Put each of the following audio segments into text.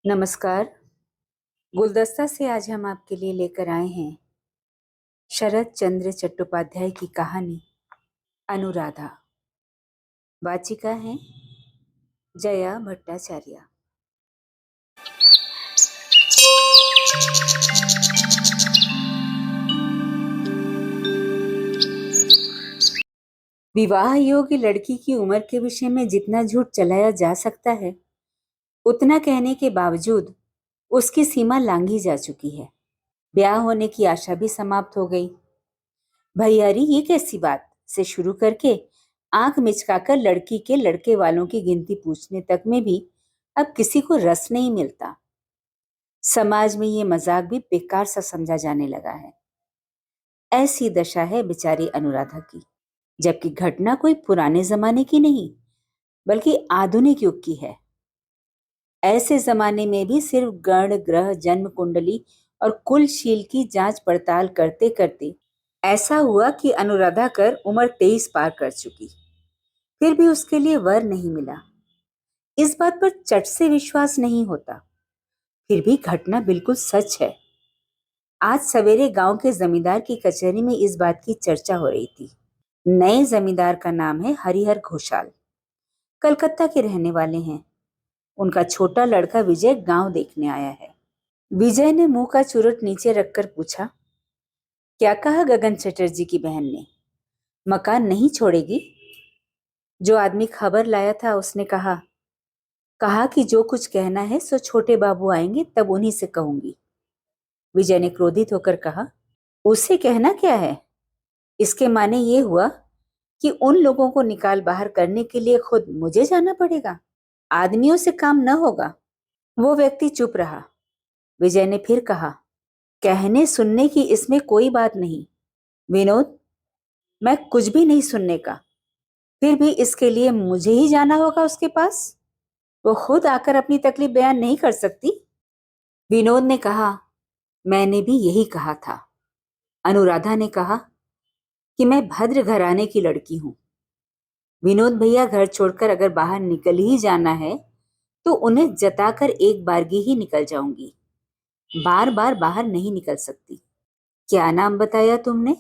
नमस्कार। गुलदस्ता से आज हम आपके लिए लेकर आए हैं शरत चंद्र चट्टोपाध्याय की कहानी अनुराधा। वाचिका हैं जया भट्टाचार्य। विवाह योग्य लड़की की उम्र के विषय में जितना झूठ चलाया जा सकता है, उतना कहने के बावजूद उसकी सीमा लांघी जा चुकी है। ब्याह होने की आशा भी समाप्त हो गई। भैयारी ये कैसी बात से शुरू करके आंख मिचकाकर लड़की के लड़के वालों की गिनती पूछने तक में भी अब किसी को रस नहीं मिलता। समाज में ये मजाक भी बेकार सा समझा जाने लगा है। ऐसी दशा है बेचारी अनुराधा की, जबकि घटना कोई पुराने जमाने की नहीं बल्कि आधुनिक युग की है। ऐसे जमाने में भी सिर्फ गण ग्रह जन्म कुंडली और कुलशील की जांच पड़ताल करते करते ऐसा हुआ कि अनुराधा कर उम्र 23 पार कर चुकी, फिर भी उसके लिए वर नहीं मिला। इस बात पर चट से विश्वास नहीं होता, फिर भी घटना बिल्कुल सच है। आज सवेरे गांव के जमींदार की कचहरी में इस बात की चर्चा हो रही थी। नए जमींदार का नाम है हरिहर घोषाल। कलकत्ता के रहने वाले हैं। उनका छोटा लड़का विजय गांव देखने आया है। विजय ने मुंह का चुरुट नीचे रखकर पूछा, क्या कहा गगन चटर्जी की बहन ने? मकान नहीं छोड़ेगी? जो आदमी खबर लाया था उसने कहा कि जो कुछ कहना है सो छोटे बाबू आएंगे तब उन्हीं से कहूंगी। विजय ने क्रोधित होकर कहा, उसे कहना क्या है? इसके माने ये हुआ कि उन लोगों को निकाल बाहर करने के लिए खुद मुझे जाना पड़ेगा? आदमियों से काम न होगा। वो व्यक्ति चुप रहा। विजय ने फिर कहा, कहने सुनने की इसमें कोई बात नहीं विनोद, मैं कुछ भी नहीं सुनने का। फिर भी इसके लिए मुझे ही जाना होगा उसके पास? वो खुद आकर अपनी तकलीफ बयान नहीं कर सकती? विनोद ने कहा, मैंने भी यही कहा था। अनुराधा ने कहा कि मैं भद्र घराने की लड़की हूं। विनोद भैया घर छोड़कर अगर बाहर निकल ही जाना है तो उन्हें जताकर एक बारगी ही निकल जाऊंगी, बार बार बाहर नहीं निकल सकती। क्या नाम बताया तुमने?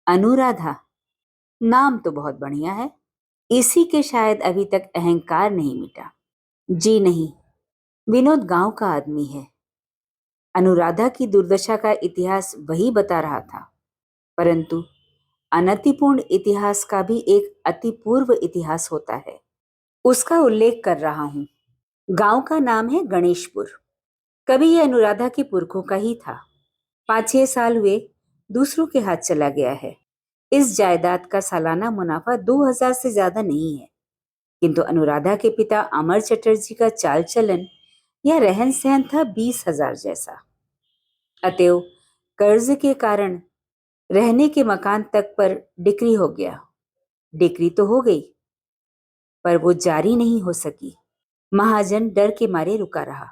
अनुराधा। नाम तो बहुत बढ़िया है। इसी के शायद अभी तक अहंकार नहीं मिटा। जी नहीं, विनोद गांव का आदमी है। अनुराधा की दुर्दशा का इतिहास वही बता रहा था, परंतु अनतिपूर्ण इतिहास का भी एक अतिपूर्व इतिहास होता है, उसका उल्लेख कर रहा हूं। गांव का नाम है गणेशपुर। कभी यह अनुराधा की पुरखों का ही था। 5-6 साल हुए दूसरों के हाथ चला गया है। इस जायदाद का सालाना मुनाफा 2000 से ज्यादा नहीं है, किंतु अनुराधा के पिता अमर चटर्जी का चाल चलन या रहन सहन था 20,000 जैसा। अतएव कर्ज के कारण रहने के मकान तक पर डिक्री हो गया। डिक्री तो हो गई, पर वो जारी नहीं हो सकी। महाजन डर के मारे रुका रहा।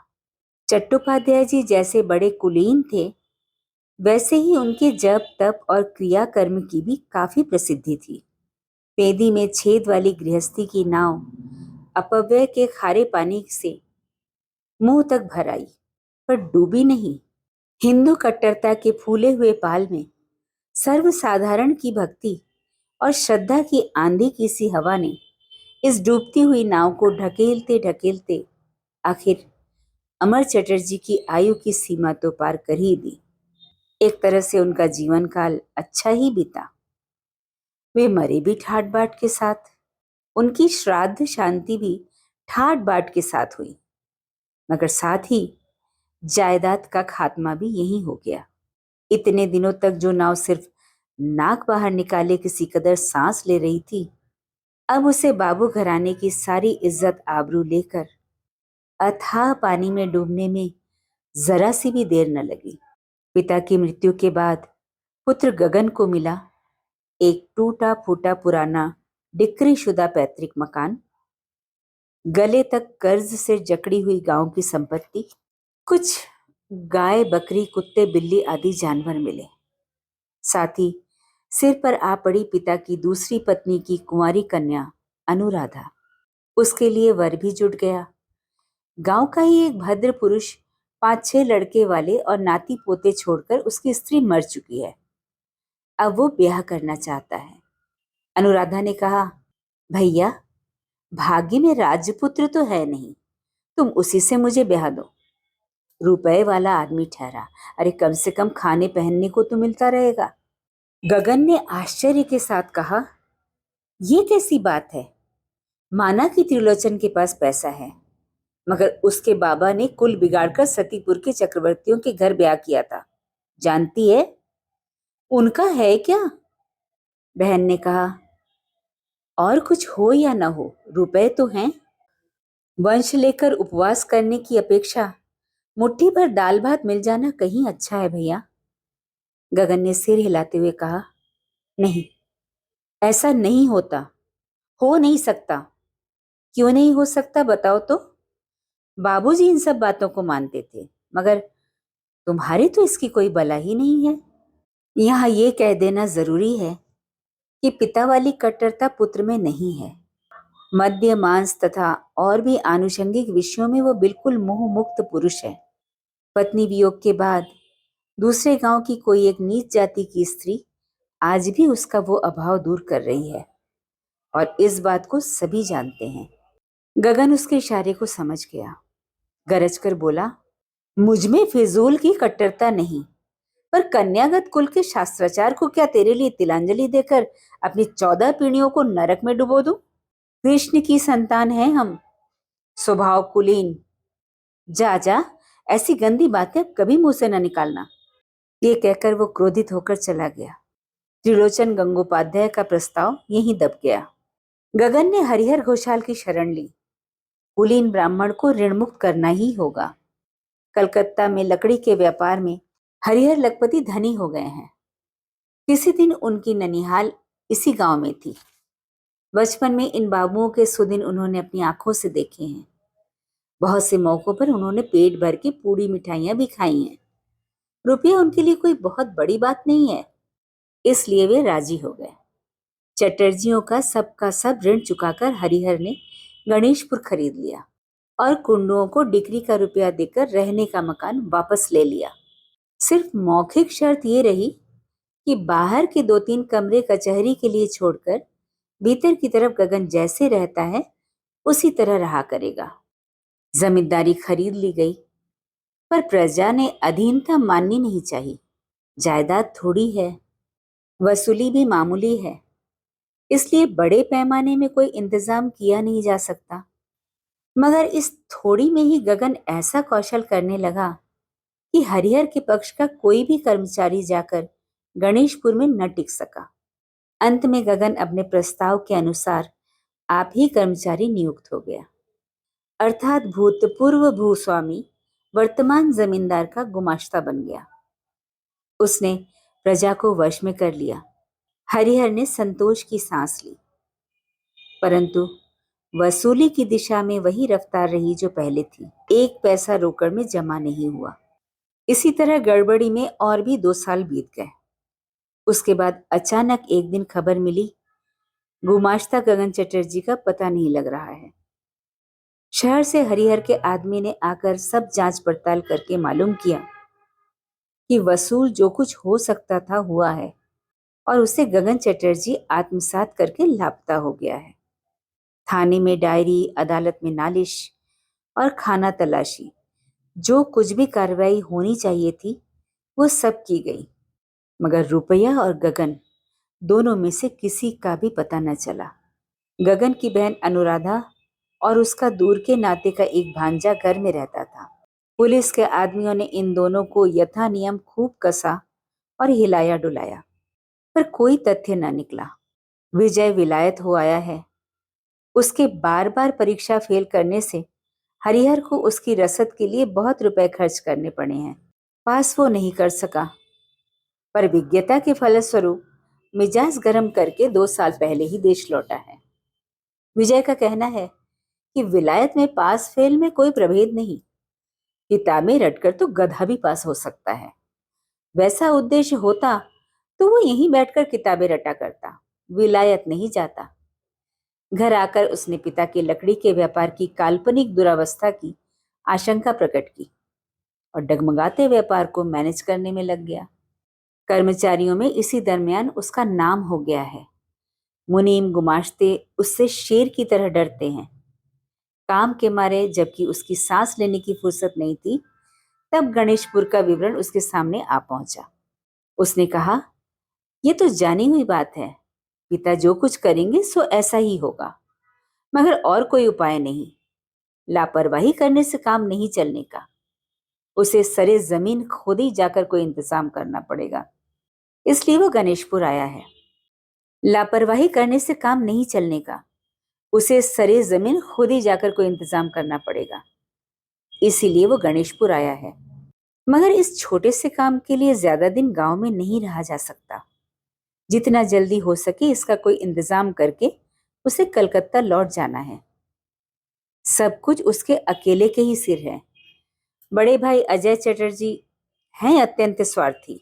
चट्टोपाध्याय जी जैसे बड़े कुलीन थे, वैसे ही उनके जप तप और क्रियाकर्म की भी काफी प्रसिद्धि थी। पेदी में छेद वाली गृहस्थी की नाव अपव्यय के खारे पानी से मुंह तक भर आई, पर डूबी नहीं। हिंदू कट्टरता के फूले हुए पाल में सर्वसाधारण की भक्ति और श्रद्धा की आंधी की सी हवा ने इस डूबती हुई नाव को ढकेलते ढकेलते आखिर अमर चटर्जी की आयु की सीमा तो पार कर ही दी। एक तरह से उनका जीवन काल अच्छा ही बीता। वे मरे भी ठाट बाट के साथ। उनकी श्राद्ध शांति भी ठाट बाट के साथ हुई, मगर साथ ही जायदाद का खात्मा भी यही हो गया। इतने दिनों तक जो नाव सिर्फ नाक बाहर निकाले किसी कदर सांस ले रही थी, अब उसे बाबू घराने की सारी इज्जत आबरू लेकर अथाह पानी में डूबने में जरा सी भी देर न लगी। पिता की मृत्यु के बाद पुत्र गगन को मिला एक टूटा फूटा पुराना डिक्री शुदा पैतृक मकान, गले तक कर्ज से जकड़ी हुई गांव की संपत्ति, कुछ गाय बकरी कुत्ते बिल्ली आदि जानवर मिले। साथ ही सिर पर आ पड़ी पिता की दूसरी पत्नी की कुंवारी कन्या अनुराधा। उसके लिए वर भी जुट गया। गांव का ही एक भद्र पुरुष 5-6 लड़के वाले और नाती पोते छोड़कर उसकी स्त्री मर चुकी है। अब वो ब्याह करना चाहता है। अनुराधा ने कहा, भैया, भाग्य में राजपुत्र तो है नहीं, तुम उसी से मुझे ब्याह दो। रुपए वाला आदमी ठहरा, अरे कम से कम खाने पहनने को तो मिलता रहेगा। गगन ने आश्चर्य के साथ कहा, ये कैसी बात है? माना कि त्रिलोचन के पास पैसा है, मगर उसके बाबा ने कुल बिगाड़कर सतीपुर के चक्रवर्तियों के घर ब्याह किया था, जानती है? उनका है क्या? बहन ने कहा, और कुछ हो या ना हो, रुपए तो हैं। वंश लेकर उपवास करने की अपेक्षा मुट्ठी भर दाल भात मिल जाना कहीं अच्छा है भैया। गगन ने सिर हिलाते हुए कहा, नहीं, ऐसा नहीं होता, हो नहीं सकता। क्यों नहीं हो सकता बताओ तो? बाबूजी इन सब बातों को मानते थे, मगर तुम्हारे तो इसकी कोई बला ही नहीं है। यहाँ ये कह देना जरूरी है कि पिता वाली कट्टरता पुत्र में नहीं है। मद्य, मांस तथा और भी आनुषंगिक विषयों में वो बिल्कुल मोह मुक्त पुरुष है। पत्नी वियोग के बाद दूसरे गांव की कोई एक नीच जाति की स्त्री आज भी उसका वो अभाव दूर कर रही है, और इस बात को सभी जानते हैं। गगन उसके इशारे को समझ गया, गरज कर बोला, मुझ में फिजूल की कट्टरता नहीं, पर कन्यागत कुल के शास्त्राचार को क्या तेरे लिए तिलांजलि देकर अपनी 14 पीढ़ियों को नरक में डुबो दूं? कृष्ण की संतान है हम, स्वभाव कुलीन। जा जा, ऐसी गंदी बातें कभी मुंह से न निकालना। ये कहकर वो क्रोधित होकर चला गया। त्रिलोचन गंगोपाध्याय का प्रस्ताव यहीं दब गया। गगन ने हरिहर घोषाल की शरण ली। कुलीन ब्राह्मण को ऋणमुक्त करना ही होगा। कलकत्ता में लकड़ी के व्यापार में हरिहर लखपति धनी हो गए हैं। किसी दिन उनकी ननिहाल इसी गांव में थी। बचपन में इन बाबुओं के सुदिन उन्होंने अपनी आंखों से देखे हैं। बहुत से मौकों पर उन्होंने पेट भर के पूड़ी मिठाइयां भी खाई हैं। रुपया उनके लिए कोई बहुत बड़ी बात नहीं है, इसलिए वे राजी हो गए। चटर्जियों का सब ऋण चुकाकर हरिहर ने गणेशपुर खरीद लिया और कुंडुओं को डिक्री का रुपया देकर रहने का मकान वापस ले लिया। सिर्फ मौखिक शर्त ये रही कि बाहर के 2-3 कमरे कचहरी के लिए छोड़कर भीतर की तरफ गगन जैसे रहता है उसी तरह रहा करेगा। जमींदारी खरीद ली गई, पर प्रजा ने अधीनता माननी नहीं चाहिए। जायदाद थोड़ी है, वसूली भी मामूली है, इसलिए बड़े पैमाने में कोई इंतजाम किया नहीं जा सकता। मगर इस थोड़ी में ही गगन ऐसा कौशल करने लगा कि हरिहर के पक्ष का कोई भी कर्मचारी जाकर गणेशपुर में न टिक सका। अंत में गगन अपने प्रस्ताव के अनुसार आप ही कर्मचारी नियुक्त हो गया, अर्थात भूतपूर्व भूस्वामी वर्तमान जमींदार का गुमाश्ता बन गया। उसने प्रजा को वश में कर लिया। हरिहर ने संतोष की सांस ली, परंतु वसूली की दिशा में वही रफ्तार रही जो पहले थी। 1 पैसा रोकड़ में जमा नहीं हुआ। इसी तरह गड़बड़ी में और भी 2 साल बीत गए। उसके बाद अचानक एक दिन खबर मिली, गुमाश्ता गगन चटर्जी का पता नहीं लग रहा है। शहर से हरिहर के आदमी ने आकर सब जांच पड़ताल करके मालूम किया कि वसूल जो कुछ हो सकता था हुआ है, और उसे गगन चटर्जी आत्मसात करके लापता हो गया है। थाने में डायरी, अदालत में नालिश और खाना तलाशी, जो कुछ भी कार्रवाई होनी चाहिए थी वो सब की गई, मगर रुपया और गगन दोनों में से किसी का भी पता न चला। गगन की बहन अनुराधा और उसका दूर के नाते का एक भांजा घर में रहता था। पुलिस के आदमियों ने इन दोनों को यथा नियम खूब कसा और हिलाया डुलाया, पर कोई तथ्य न निकला। विजय विलायत हो आया है। उसके बार बार परीक्षा फेल करने से हरिहर को उसकी रसद के लिए बहुत रुपए खर्च करने पड़े हैं। पास वो नहीं कर सका, पर विज्ञता के फलस्वरूप मिजाज गर्म करके 2 साल पहले ही देश लौटा है। विजय का कहना है कि विलायत में पास फेल में कोई प्रभेद नहीं, किताबें रटकर तो गधा भी पास हो सकता है। वैसा उद्देश्य होता तो वो यहीं बैठकर किताबें रटा करता, विलायत नहीं जाता। घर आकर उसने पिता के लकड़ी के व्यापार की काल्पनिक दुरावस्था की आशंका प्रकट की और डगमगाते व्यापार को मैनेज करने में लग गया। कर्मचारियों में इसी दरमियान उसका नाम हो गया है। मुनीम गुमाश्ते उससे शेर की तरह डरते हैं। काम के मारे जबकि उसकी सांस लेने की फुर्सत नहीं थी, तब गणेशपुर का विवरण उसके सामने आ पहुंचा। उसने कहा, यह तो जानी हुई बात है, पिता जो कुछ करेंगे सो ऐसा ही होगा, मगर और कोई उपाय नहीं। लापरवाही करने से काम नहीं चलने का। उसे सरे जमीन खुद ही जाकर कोई इंतजाम करना पड़ेगा। इसलिए वो गणेशपुर आया है। लापरवाही करने से काम नहीं चलने का। उसे सरे जमीन खुद ही जाकर कोई इंतजाम करना पड़ेगा। इसीलिए वो गणेशपुर आया है। मगर इस छोटे से काम के लिए ज्यादा दिन गांव में नहीं रहा जा सकता। जितना जल्दी हो सके इसका कोई इंतजाम करके उसे कलकत्ता लौट जाना है। सब कुछ उसके अकेले के ही सिर है। बड़े भाई अजय चटर्जी हैं अत्यंत स्वार्थी।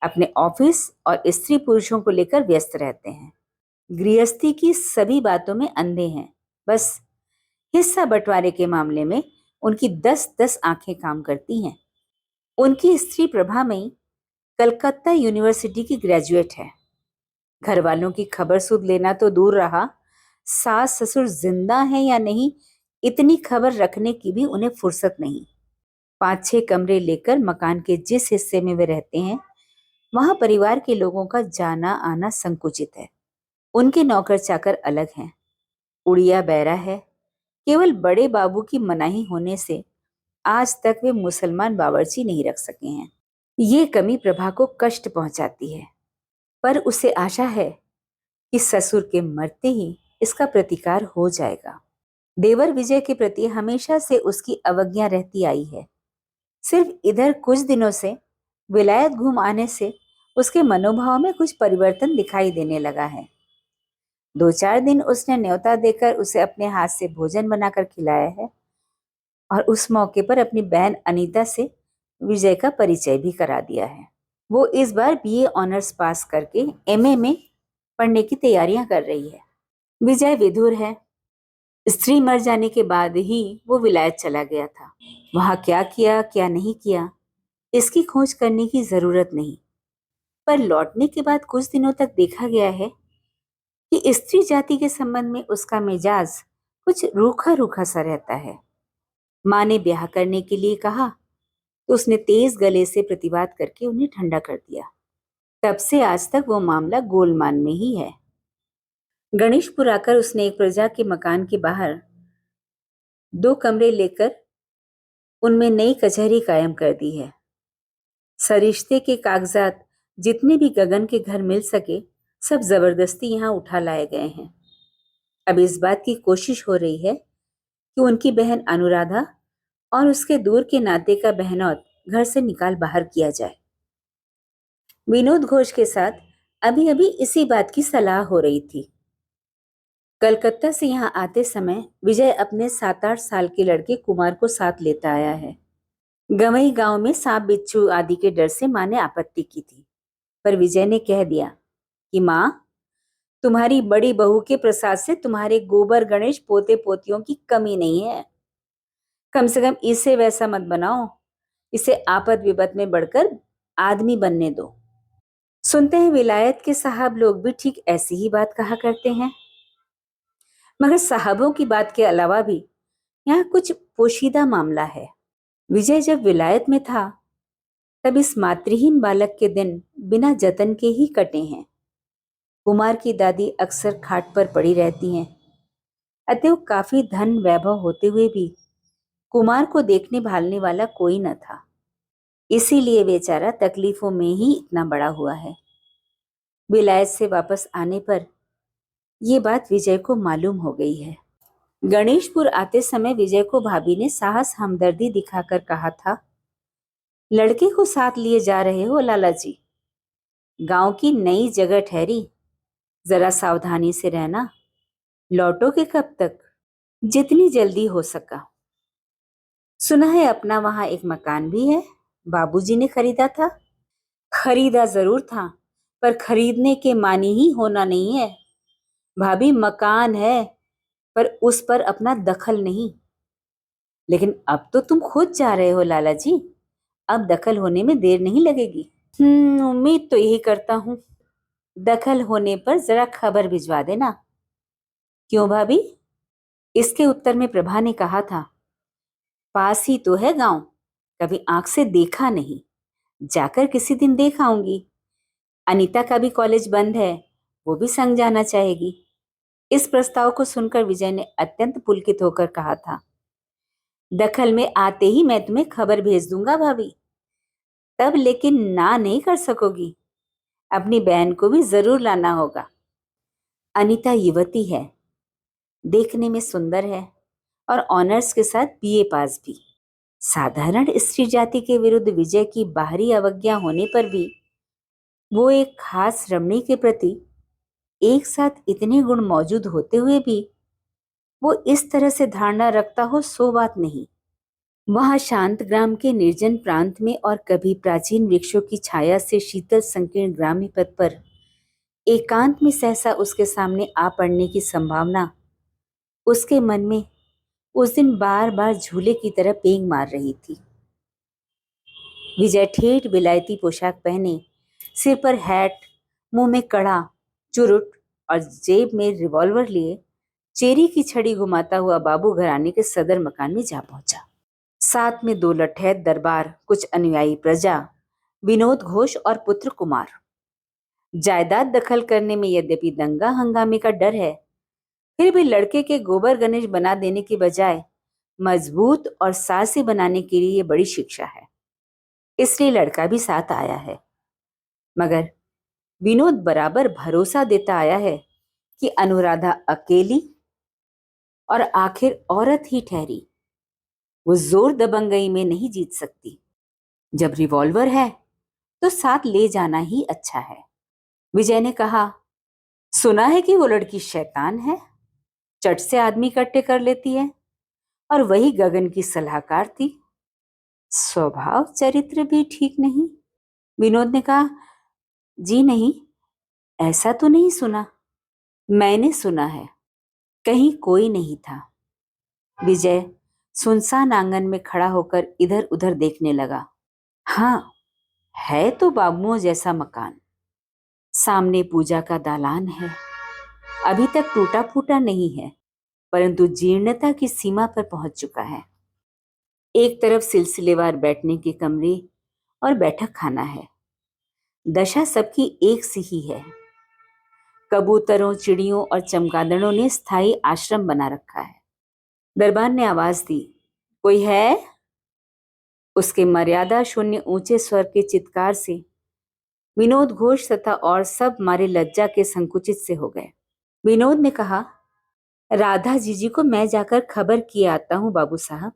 अपने ऑफिस और स्त्री पुरुषों को लेकर व्यस्त रहते हैं। गृहस्थी की सभी बातों में अंधे हैं। बस हिस्सा बंटवारे के मामले में उनकी 10-10 आंखें काम करती हैं। उनकी स्त्री प्रभा मई कलकत्ता यूनिवर्सिटी की ग्रेजुएट है। घर वालों की खबर सुध लेना तो दूर रहा, सास ससुर जिंदा हैं या नहीं इतनी खबर रखने की भी उन्हें फुर्सत नहीं। 5-6 कमरे लेकर मकान के जिस हिस्से में वे रहते हैं वहां परिवार के लोगों का जाना आना संकुचित है। उनके नौकर चाकर अलग हैं। उड़िया बैरा है। केवल बड़े बाबू की मनाही होने से आज तक वे मुसलमान बावर्ची नहीं रख सके हैं। ये कमी प्रभा को कष्ट पहुंचाती है, पर उसे आशा है कि ससुर के मरते ही इसका प्रतिकार हो जाएगा। देवर विजय के प्रति हमेशा से उसकी अवज्ञा रहती आई है। सिर्फ इधर कुछ दिनों से विलायत घूम आने से उसके मनोभाव में कुछ परिवर्तन दिखाई देने लगा है। 2-4 दिन उसने न्योता देकर उसे अपने हाथ से भोजन बनाकर खिलाया है और उस मौके पर अपनी बहन अनीता से विजय का परिचय भी करा दिया है। वो इस बार बीए ऑनर्स पास करके एमए में पढ़ने की तैयारियां कर रही है। विजय विधुर है। स्त्री मर जाने के बाद ही वो विलायत चला गया था। वहां क्या किया क्या नहीं किया इसकी खोज करने की जरूरत नहीं, पर लौटने के बाद कुछ दिनों तक देखा गया है कि स्त्री जाति के संबंध में उसका मिजाज कुछ रूखा रूखा सा रहता है। माँ ने ब्याह करने के लिए कहा तो उसने तेज गले से प्रतिवाद करके उन्हें ठंडा कर दिया। तब से आज तक वो मामला गोलमाल में ही है। गणेशपुर आकर उसने एक प्रजा के मकान के बाहर 2 कमरे लेकर उनमें नई कचहरी कायम कर दी है। सरिश्ते के कागजात जितने भी गगन के घर मिल सके सब जबरदस्ती यहाँ उठा लाए गए हैं। अब इस बात की कोशिश हो रही है कि उनकी बहन अनुराधा और उसके दूर के नाते का बहनौत घर से निकाल बाहर किया जाए। विनोद घोष के साथ अभी अभी इसी बात की सलाह हो रही थी। कलकत्ता से यहाँ आते समय विजय अपने 7-8 साल के लड़के कुमार को साथ लेता आया है। गवई गांव में सांप बिच्छू आदि के डर से माँ ने आपत्ति की थी, पर विजय ने कह दिया कि माँ, तुम्हारी बड़ी बहू के प्रसाद से तुम्हारे गोबर गणेश पोते पोतियों की कमी नहीं है। कम से कम इसे वैसा मत बनाओ, इसे आपद विपद में बढ़कर आदमी बनने दो। सुनते हैं विलायत के साहब लोग भी ठीक ऐसी ही बात कहा करते हैं, मगर साहबों की बात के अलावा भी यहाँ कुछ पोशीदा मामला है। विजय जब विलायत में था तब इस मातृहीन बालक के दिन बिना जतन के ही कटे हैं। कुमार की दादी अक्सर खाट पर पड़ी रहती हैं, अतएव काफी धन वैभव होते हुए भी कुमार को देखने भालने वाला कोई न था। इसीलिए बेचारा तकलीफों में ही इतना बड़ा हुआ है। विलायत से वापस आने पर ये बात विजय को मालूम हो गई है। गणेशपुर आते समय विजय को भाभी ने साहस हमदर्दी दिखाकर कहा था, लड़के को साथ लिए जा रहे हो लाला जी, गांव की नई जगह ठहरी, जरा सावधानी से रहना। लौटोगे कब तक? जितनी जल्दी हो सका। सुना है अपना वहां एक मकान भी है, बाबूजी ने खरीदा था। खरीदा जरूर था, पर खरीदने के मानी ही होना नहीं है। भाभी, मकान है पर उस पर अपना दखल नहीं। लेकिन अब तो तुम खुद जा रहे हो लाला जी, अब दखल होने में देर नहीं लगेगी। उम्मीद तो यही करता हूँ। दखल होने पर जरा खबर भिजवा देना। क्यों भाभी? इसके उत्तर में प्रभा ने कहा था, पास ही तो है गांव, कभी आंख से देखा नहीं, जाकर किसी दिन देख आऊंगी। अनीता का भी कॉलेज बंद है, वो भी संग जाना चाहेगी। इस प्रस्ताव को सुनकर विजय ने अत्यंत पुलकित होकर कहा था, दखल में आते ही मैं तुम्हें खबर भेज दूंगा भाभी। तब लेकिन ना नहीं कर सकोगी, अपनी बहन को भी जरूर लाना होगा। अनीता युवती है, देखने में सुंदर है और ऑनर्स के साथ बीए पास भी। साधारण स्त्री जाति के विरुद्ध विजय की बाहरी अवज्ञा होने पर भी वो एक खास रमणी के प्रति एक साथ इतने गुण मौजूद होते हुए भी वो इस तरह से धारणा रखता हो, सो बात नहीं। वहां शांत ग्राम के निर्जन प्रांत में और कभी प्राचीन वृक्षों की छाया से शीतल संकीर्ण ग्राम्य पथ पर एकांत में सहसा उसके सामने आ पड़ने की संभावना उसके मन में उस दिन बार बार झूले की तरह पेंग मार रही थी। विजय ठेठ विलायती पोशाक पहने, सिर पर हैट, मुंह में कड़ा, चुरुट और जेब में रिवॉल्वर लिए चेरी की छड़ी घुमाता हुआ बाबू घराने के सदर मकान में जा पहुंचा। साथ में 2 लठैत दरबार, कुछ अनुयायी प्रजा, विनोद घोष और पुत्र कुमार। जायदाद दखल करने में यद्यपि दंगा हंगामे का डर है, फिर भी लड़के के गोबर गणेश बना देने की बजाय मजबूत और साहसी बनाने के लिए ये बड़ी शिक्षा है। इसलिए लड़का भी साथ आया है। मगर विनोद बराबर भरोसा देता आया है कि अनुराधा अकेली और आखिर औरत ही ठहरी, वो जोर दबंगई में नहीं जीत सकती। जब रिवॉल्वर है तो साथ ले जाना ही अच्छा है। विजय ने कहा, सुना है कि वो लड़की शैतान है, चट से आदमी इकट्ठे कर लेती है और वही गगन की सलाहकार थी। स्वभाव चरित्र भी ठीक नहीं। विनोद ने कहा, जी नहीं, ऐसा तो नहीं सुना। मैंने सुना है, कहीं कोई नहीं था। विजय सुनसान आंगन में खड़ा होकर इधर उधर देखने लगा। हाँ, है तो बाबुओं जैसा मकान। सामने पूजा का दालान है, अभी तक टूटा फूटा नहीं है, परंतु जीर्णता की सीमा पर पहुंच चुका है। एक तरफ सिलसिलेवार बैठने के कमरे और बैठक खाना है। दशा सबकी एक सी ही है। कबूतरों, चिड़ियों और चमगादड़ों ने स्थायी आश्रम बना रखा है। दरबार ने आवाज दी, कोई है? उसके मर्यादा शून्य ऊंचे स्वर के चित्कार से विनोद घोष तथा और सब मारे लज्जा के संकुचित से हो गए। विनोद ने कहा, राधा जीजी को मैं जाकर खबर किए आता हूं बाबू साहब,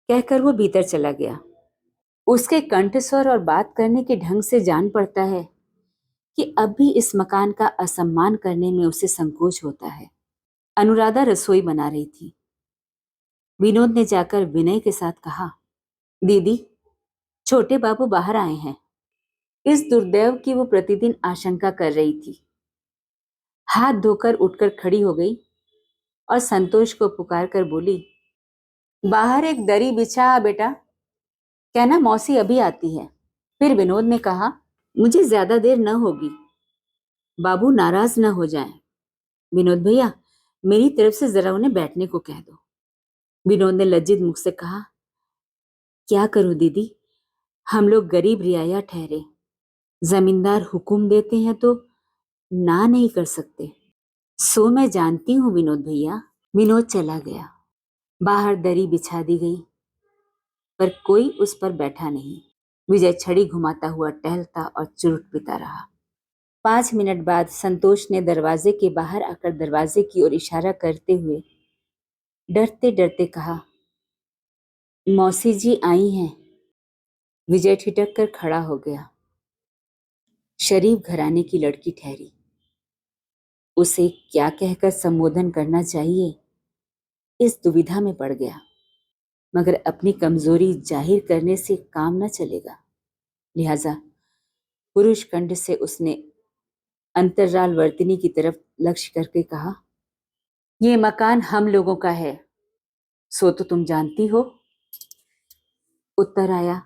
कहकर वो भीतर चला गया। उसके कंठस्वर और बात करने के ढंग से जान पड़ता है कि अब भी इस मकान का असम्मान करने में उसे संकोच होता है। अनुराधा रसोई बना रही थी। विनोद ने जाकर विनय के साथ कहा, दीदी, छोटे बाबू बाहर आए हैं। इस दुर्दैव की वो प्रतिदिन आशंका कर रही थी। हाथ धोकर उठकर खड़ी हो गई और संतोष को पुकार कर बोली, बाहर एक दरी बिछा बेटा, कहना मौसी अभी आती है। फिर विनोद ने कहा, मुझे ज्यादा देर न होगी, बाबू नाराज न हो जाएं। विनोद भैया, मेरी तरफ से जरा उन्हें बैठने को कह दो। विनोद ने लज्जित मुख से कहा, क्या करूं दीदी, हम लोग गरीब रियाया ठहरे, जमींदार हुक्म देते हैं तो ना नहीं कर सकते। सो मैं जानती हूं विनोद भैया। विनोद चला गया। बाहर दरी बिछा दी गई, पर कोई उस पर बैठा नहीं। विजय छड़ी घुमाता हुआ टहलता और चुरुट पीता रहा। 5 मिनट बाद संतोष ने दरवाजे के बाहर आकर दरवाजे की ओर इशारा करते हुए डरते डरते कहा, मौसी जी आई हैं। विजय ठिठक कर खड़ा हो गया। शरीफ घराने की लड़की ठहरी। उसे क्या कहकर संबोधन करना चाहिए, इस दुविधा में पड़ गया। मगर अपनी कमजोरी जाहिर करने से काम न चलेगा, लिहाजा पुरुष कंठ से उसने अंतर्राल वर्तिनी की तरफ लक्ष्य करके कहा, यह मकान हम लोगों का है, सो तो तुम जानती हो। उत्तर आया,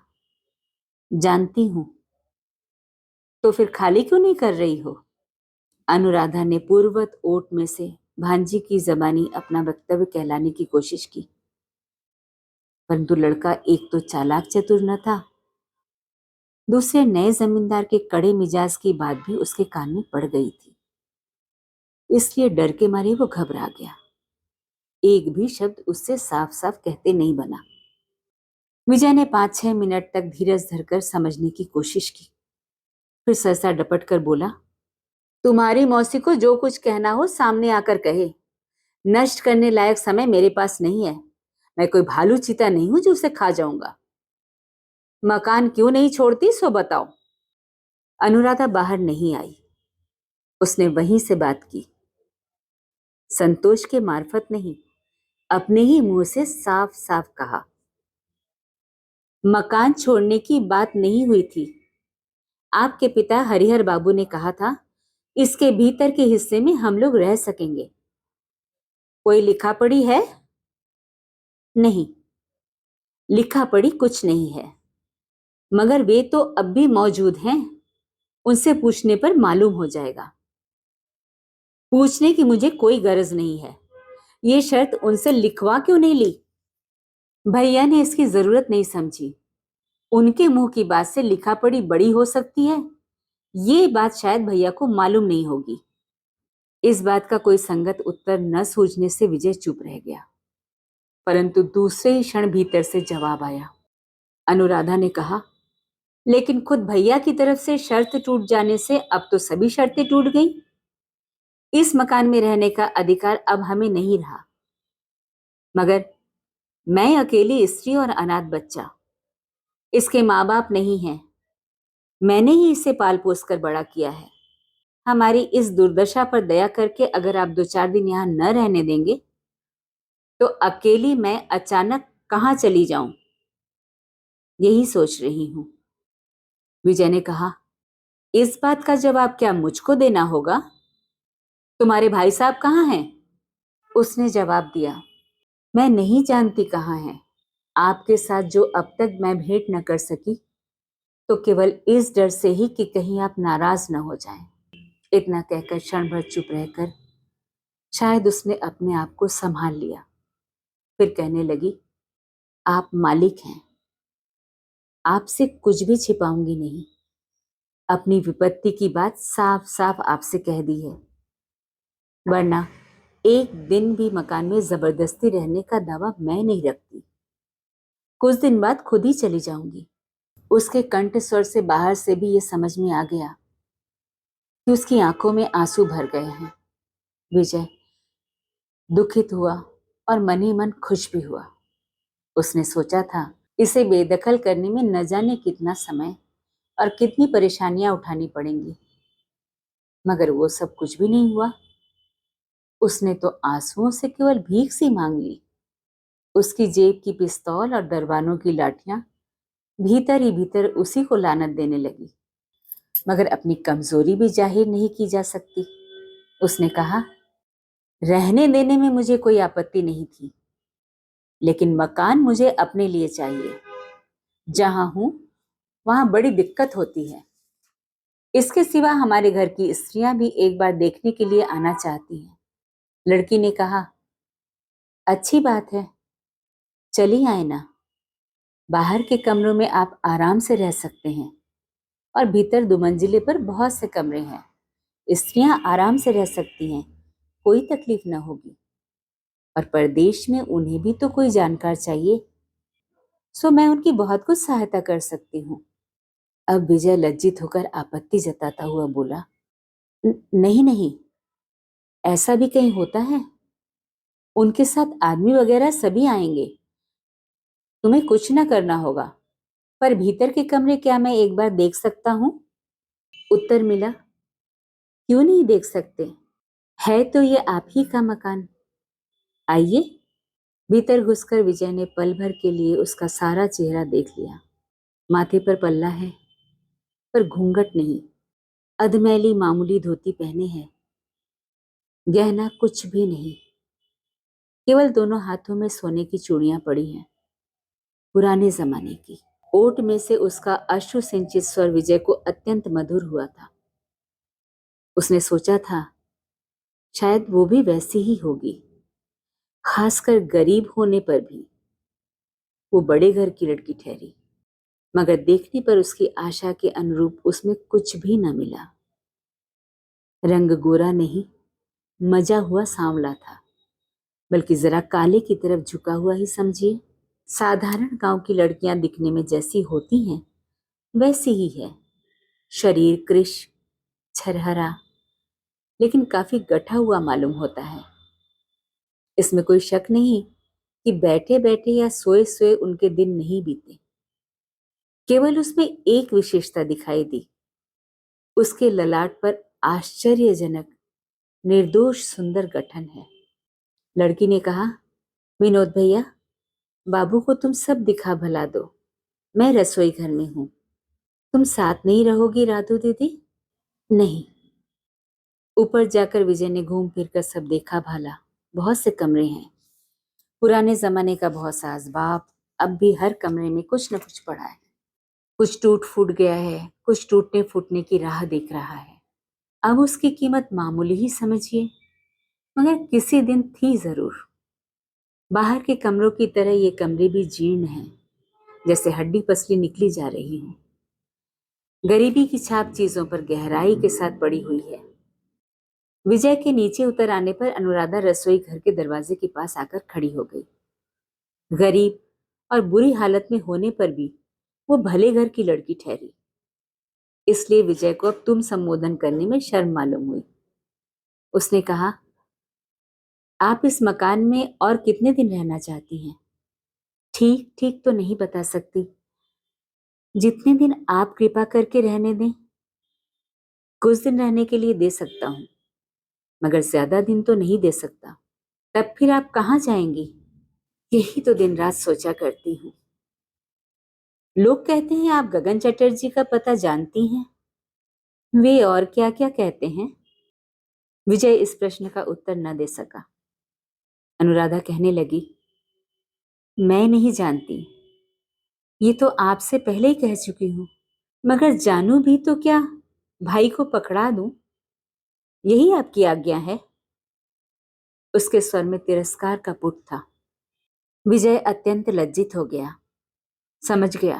जानती हूं। तो फिर खाली क्यों नहीं कर रही हो? अनुराधा ने पूर्ववत ओट में से भांजी की जबानी अपना वक्तव्य कहलाने की कोशिश की, परंतु लड़का एक तो चालाक चतुर न था, दूसरे नए जमींदार के कड़े मिजाज की बात भी उसके कान में पड़ गई थी। इसलिए डर के मारे वो घबरा गया, एक भी शब्द उससे साफ साफ कहते नहीं बना। विजय ने 5-6 मिनट तक धीरज धरकर समझने की कोशिश की, फिर सहसा डपट कर बोला, तुम्हारी मौसी को जो कुछ कहना हो सामने आकर कहे। नष्ट करने लायक समय मेरे पास नहीं है। मैं कोई भालू चीता नहीं हूं जो उसे खा जाऊंगा। मकान क्यों नहीं छोड़ती सो बताओ। अनुराधा बाहर नहीं आई, उसने वहीं से बात की, संतोष के मार्फत नहीं, अपने ही मुंह से साफ साफ कहा, मकान छोड़ने की बात नहीं हुई थी। आपके पिता हरिहर बाबू ने कहा था, इसके भीतर के हिस्से में हम लोग रह सकेंगे। कोई लिखा पढ़ी है? नहीं, लिखा पढ़ी कुछ नहीं है, मगर वे तो अब भी मौजूद हैं। उनसे पूछने पर मालूम हो जाएगा। पूछने की मुझे कोई गरज नहीं है। ये शर्त उनसे लिखवा क्यों नहीं ली? भैया ने इसकी जरूरत नहीं समझी। उनके मुंह की बात से लिखा पढ़ी बड़ी हो सकती है, ये बात शायद भैया को मालूम नहीं होगी। इस बात का कोई संगत उत्तर न सूझने से विजय चुप रह गया, परंतु दूसरे ही क्षण भीतर से जवाब आया। अनुराधा ने कहा, लेकिन खुद भैया की तरफ से शर्त टूट जाने से अब तो सभी शर्तें टूट गई। इस मकान में रहने का अधिकार अब हमें नहीं रहा, मगर मैं अकेली स्त्री और अनाथ बच्चा, इसके माँ बाप नहीं हैं। मैंने ही इसे पाल पोस कर बड़ा किया है। हमारी इस दुर्दशा पर दया करके अगर आप 2-4 दिन यहां न रहने देंगे तो अकेली मैं अचानक कहां चली जाऊं, यही सोच रही हूं। विजय ने कहा, इस बात का जवाब क्या मुझको देना होगा? तुम्हारे भाई साहब कहाँ हैं? उसने जवाब दिया, मैं नहीं जानती कहाँ हैं। आपके साथ जो अब तक मैं भेंट न कर सकी, तो केवल इस डर से ही कि कहीं आप नाराज न हो जाएं। इतना कहकर क्षण भर चुप रहकर शायद उसने अपने आप को संभाल लिया, फिर कहने लगी, आप मालिक हैं, आपसे कुछ भी छिपाऊंगी नहीं। अपनी विपत्ति की बात साफ साफ आपसे कह दी है, वरना एक दिन भी मकान में जबरदस्ती रहने का दावा मैं नहीं रखती। कुछ दिन बाद खुद ही चली जाऊंगी। उसके कंठ स्वर से बाहर से भी ये समझ में आ गया कि उसकी आंखों में आंसू भर गए हैं। विजय दुखित हुआ और मन ही मन खुश भी हुआ। उसने सोचा था इसे बेदखल करने में न जाने कितना समय और कितनी परेशानियां उठानी पड़ेंगी, मगर वो सब कुछ भी नहीं हुआ। उसने तो आंसुओं से केवल भीख सी मांग ली। उसकी जेब की पिस्तौल और दरबानों की लाठियां भीतर ही भीतर उसी को लानत देने लगी, मगर अपनी कमजोरी भी जाहिर नहीं की जा सकती। उसने कहा, रहने देने में मुझे कोई आपत्ति नहीं थी, लेकिन मकान मुझे अपने लिए चाहिए। जहां हूं वहां बड़ी दिक्कत होती है। इसके सिवा हमारे घर की स्त्रियां भी एक बार देखने के लिए आना चाहती हैं। लड़की ने कहा, अच्छी बात है, चली आए ना। बाहर के कमरों में आप आराम से रह सकते हैं और भीतर 2 मंजिले पर बहुत से कमरे हैं। स्त्रियां आराम से रह सकती हैं, कोई तकलीफ ना होगी। और परदेश में उन्हें भी तो कोई जानकार चाहिए, सो मैं उनकी बहुत कुछ सहायता कर सकती हूँ। अब विजय लज्जित होकर आपत्ति जताता हुआ बोला, नहीं नहीं, ऐसा भी कहीं होता है? उनके साथ आदमी वगैरह सभी आएंगे, तुम्हें कुछ न करना होगा। पर भीतर के कमरे क्या मैं एक बार देख सकता हूँ? उत्तर मिला, क्यों नहीं देख सकते, है तो ये आप ही का मकान। आइए। भीतर घुसकर विजय ने पल भर के लिए उसका सारा चेहरा देख लिया। माथे पर पल्ला है, पर घूंघट नहीं। अधमैली मामूली धोती पहने है, गहना कुछ भी नहीं, केवल दोनों हाथों में सोने की चूड़ियां पड़ी हैं, पुराने जमाने की। ओट में से उसका अश्रु सिंचित स्वर विजय को अत्यंत मधुर हुआ था। उसने सोचा था शायद वो भी वैसी ही होगी, खासकर गरीब होने पर भी वो बड़े घर की लड़की ठहरी। मगर देखने पर उसकी आशा के अनुरूप उसमें कुछ भी न मिला। रंग गोरा नहीं, मजा हुआ सांवला था, बल्कि जरा काले की तरफ झुका हुआ ही समझिए। साधारण गांव की लड़कियां दिखने में जैसी होती हैं वैसी ही है। शरीर कृश, छरहरा, लेकिन काफी गठा हुआ मालूम होता है। इसमें कोई शक नहीं कि बैठे बैठे या सोए सोए उनके दिन नहीं बीते। केवल उसमें एक विशेषता दिखाई दी, उसके ललाट पर आश्चर्यजनक निर्दोष सुंदर गठन है। लड़की ने कहा, विनोद भैया, बाबू को तुम सब दिखा भला दो, मैं रसोई घर में हूं। तुम साथ नहीं रहोगी राधू दीदी? नहीं। ऊपर जाकर विजय ने घूम फिर कर सब देखा भाला। बहुत से कमरे हैं, पुराने जमाने का बहुत सा असबाब अब भी हर कमरे में कुछ न कुछ पड़ा है। कुछ टूट फूट गया है, कुछ टूटने फूटने की राह देख रहा है। अब उसकी कीमत मामूली ही समझिए, मगर किसी दिन थी जरूर। बाहर के कमरों की तरह ये कमरे भी जीर्ण हैं, जैसे हड्डी पसली निकली जा रही हो। गरीबी की छाप चीजों पर गहराई के साथ पड़ी हुई है। विजय के नीचे उतर आने पर अनुराधा रसोई घर के दरवाजे के पास आकर खड़ी हो गई। गरीब और बुरी हालत में होने पर भी वो भले घर की लड़की ठहरी, इसलिए विजय को अब तुम संबोधन करने में शर्म मालूम हुई। उसने कहा, आप इस मकान में और कितने दिन रहना चाहती हैं? ठीक ठीक तो नहीं बता सकती, जितने दिन आप कृपा करके रहने दें। कुछ दिन रहने के लिए दे सकता हूं, मगर ज्यादा दिन तो नहीं दे सकता। तब फिर आप कहाँ जाएंगी? यही तो दिन रात सोचा करती हूँ। लोग कहते हैं आप गगन चटर्जी का पता जानती हैं। वे और क्या क्या कहते हैं? विजय इस प्रश्न का उत्तर न दे सका। अनुराधा कहने लगी, मैं नहीं जानती, ये तो आपसे पहले ही कह चुकी हूं। मगर जानू भी तो क्या भाई को पकड़ा दूं? यही आपकी आज्ञा है? उसके स्वर में तिरस्कार का पुट था। विजय अत्यंत लज्जित हो गया। समझ गया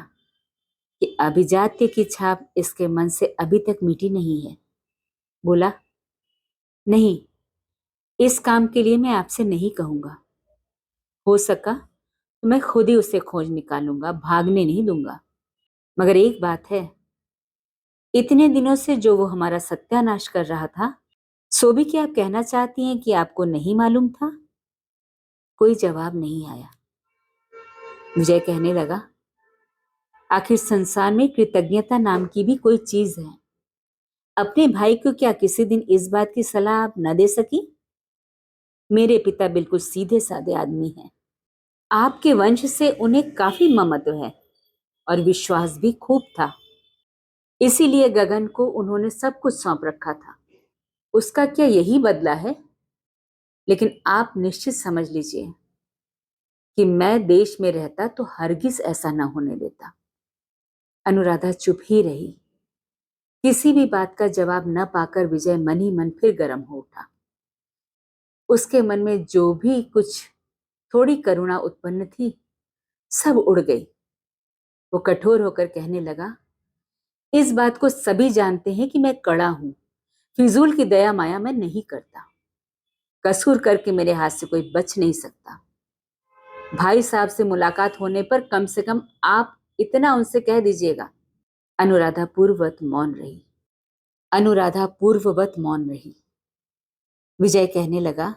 कि अभिजात्य की छाप इसके मन से अभी तक मिटी नहीं है। बोला, नहीं, इस काम के लिए मैं आपसे नहीं कहूंगा। हो सका तो मैं खुद ही उसे खोज निकालूंगा, भागने नहीं दूंगा। मगर एक बात है, इतने दिनों से जो वो हमारा सत्यानाश कर रहा था, सो भी क्या आप कहना चाहती हैं कि आपको नहीं मालूम था? कोई जवाब नहीं आया। विजय कहने लगा, आखिर संसार में कृतज्ञता नाम की भी कोई चीज है। अपने भाई को क्या किसी दिन इस बात की सलाह आप न दे सकी? मेरे पिता बिल्कुल सीधे साधे आदमी हैं। आपके वंश से उन्हें काफी ममत्व है और विश्वास भी खूब था। इसीलिए गगन को उन्होंने सब कुछ सौंप रखा था। उसका क्या यही बदला है? लेकिन आप निश्चित समझ लीजिए कि मैं देश में रहता तो हरगिज ऐसा न होने देता। अनुराधा चुप ही रही। किसी भी बात का जवाब न पाकर विजय मन ही मन फिर गर्म हो उठा। उसके मन में जो भी कुछ थोड़ी करुणा उत्पन्न थी, सब उड़ गई। वो कठोर होकर कहने लगा, इस बात को सभी जानते हैं कि मैं कड़ा हूं। फिजूल की दया माया मैं नहीं करता। कसूर करके मेरे हाथ से कोई बच नहीं सकता। भाई साहब से मुलाकात होने पर कम से कम आप इतना उनसे कह दीजिएगा। अनुराधा पूर्ववत मौन रही। अनुराधा पूर्ववत मौन रही। विजय कहने लगा,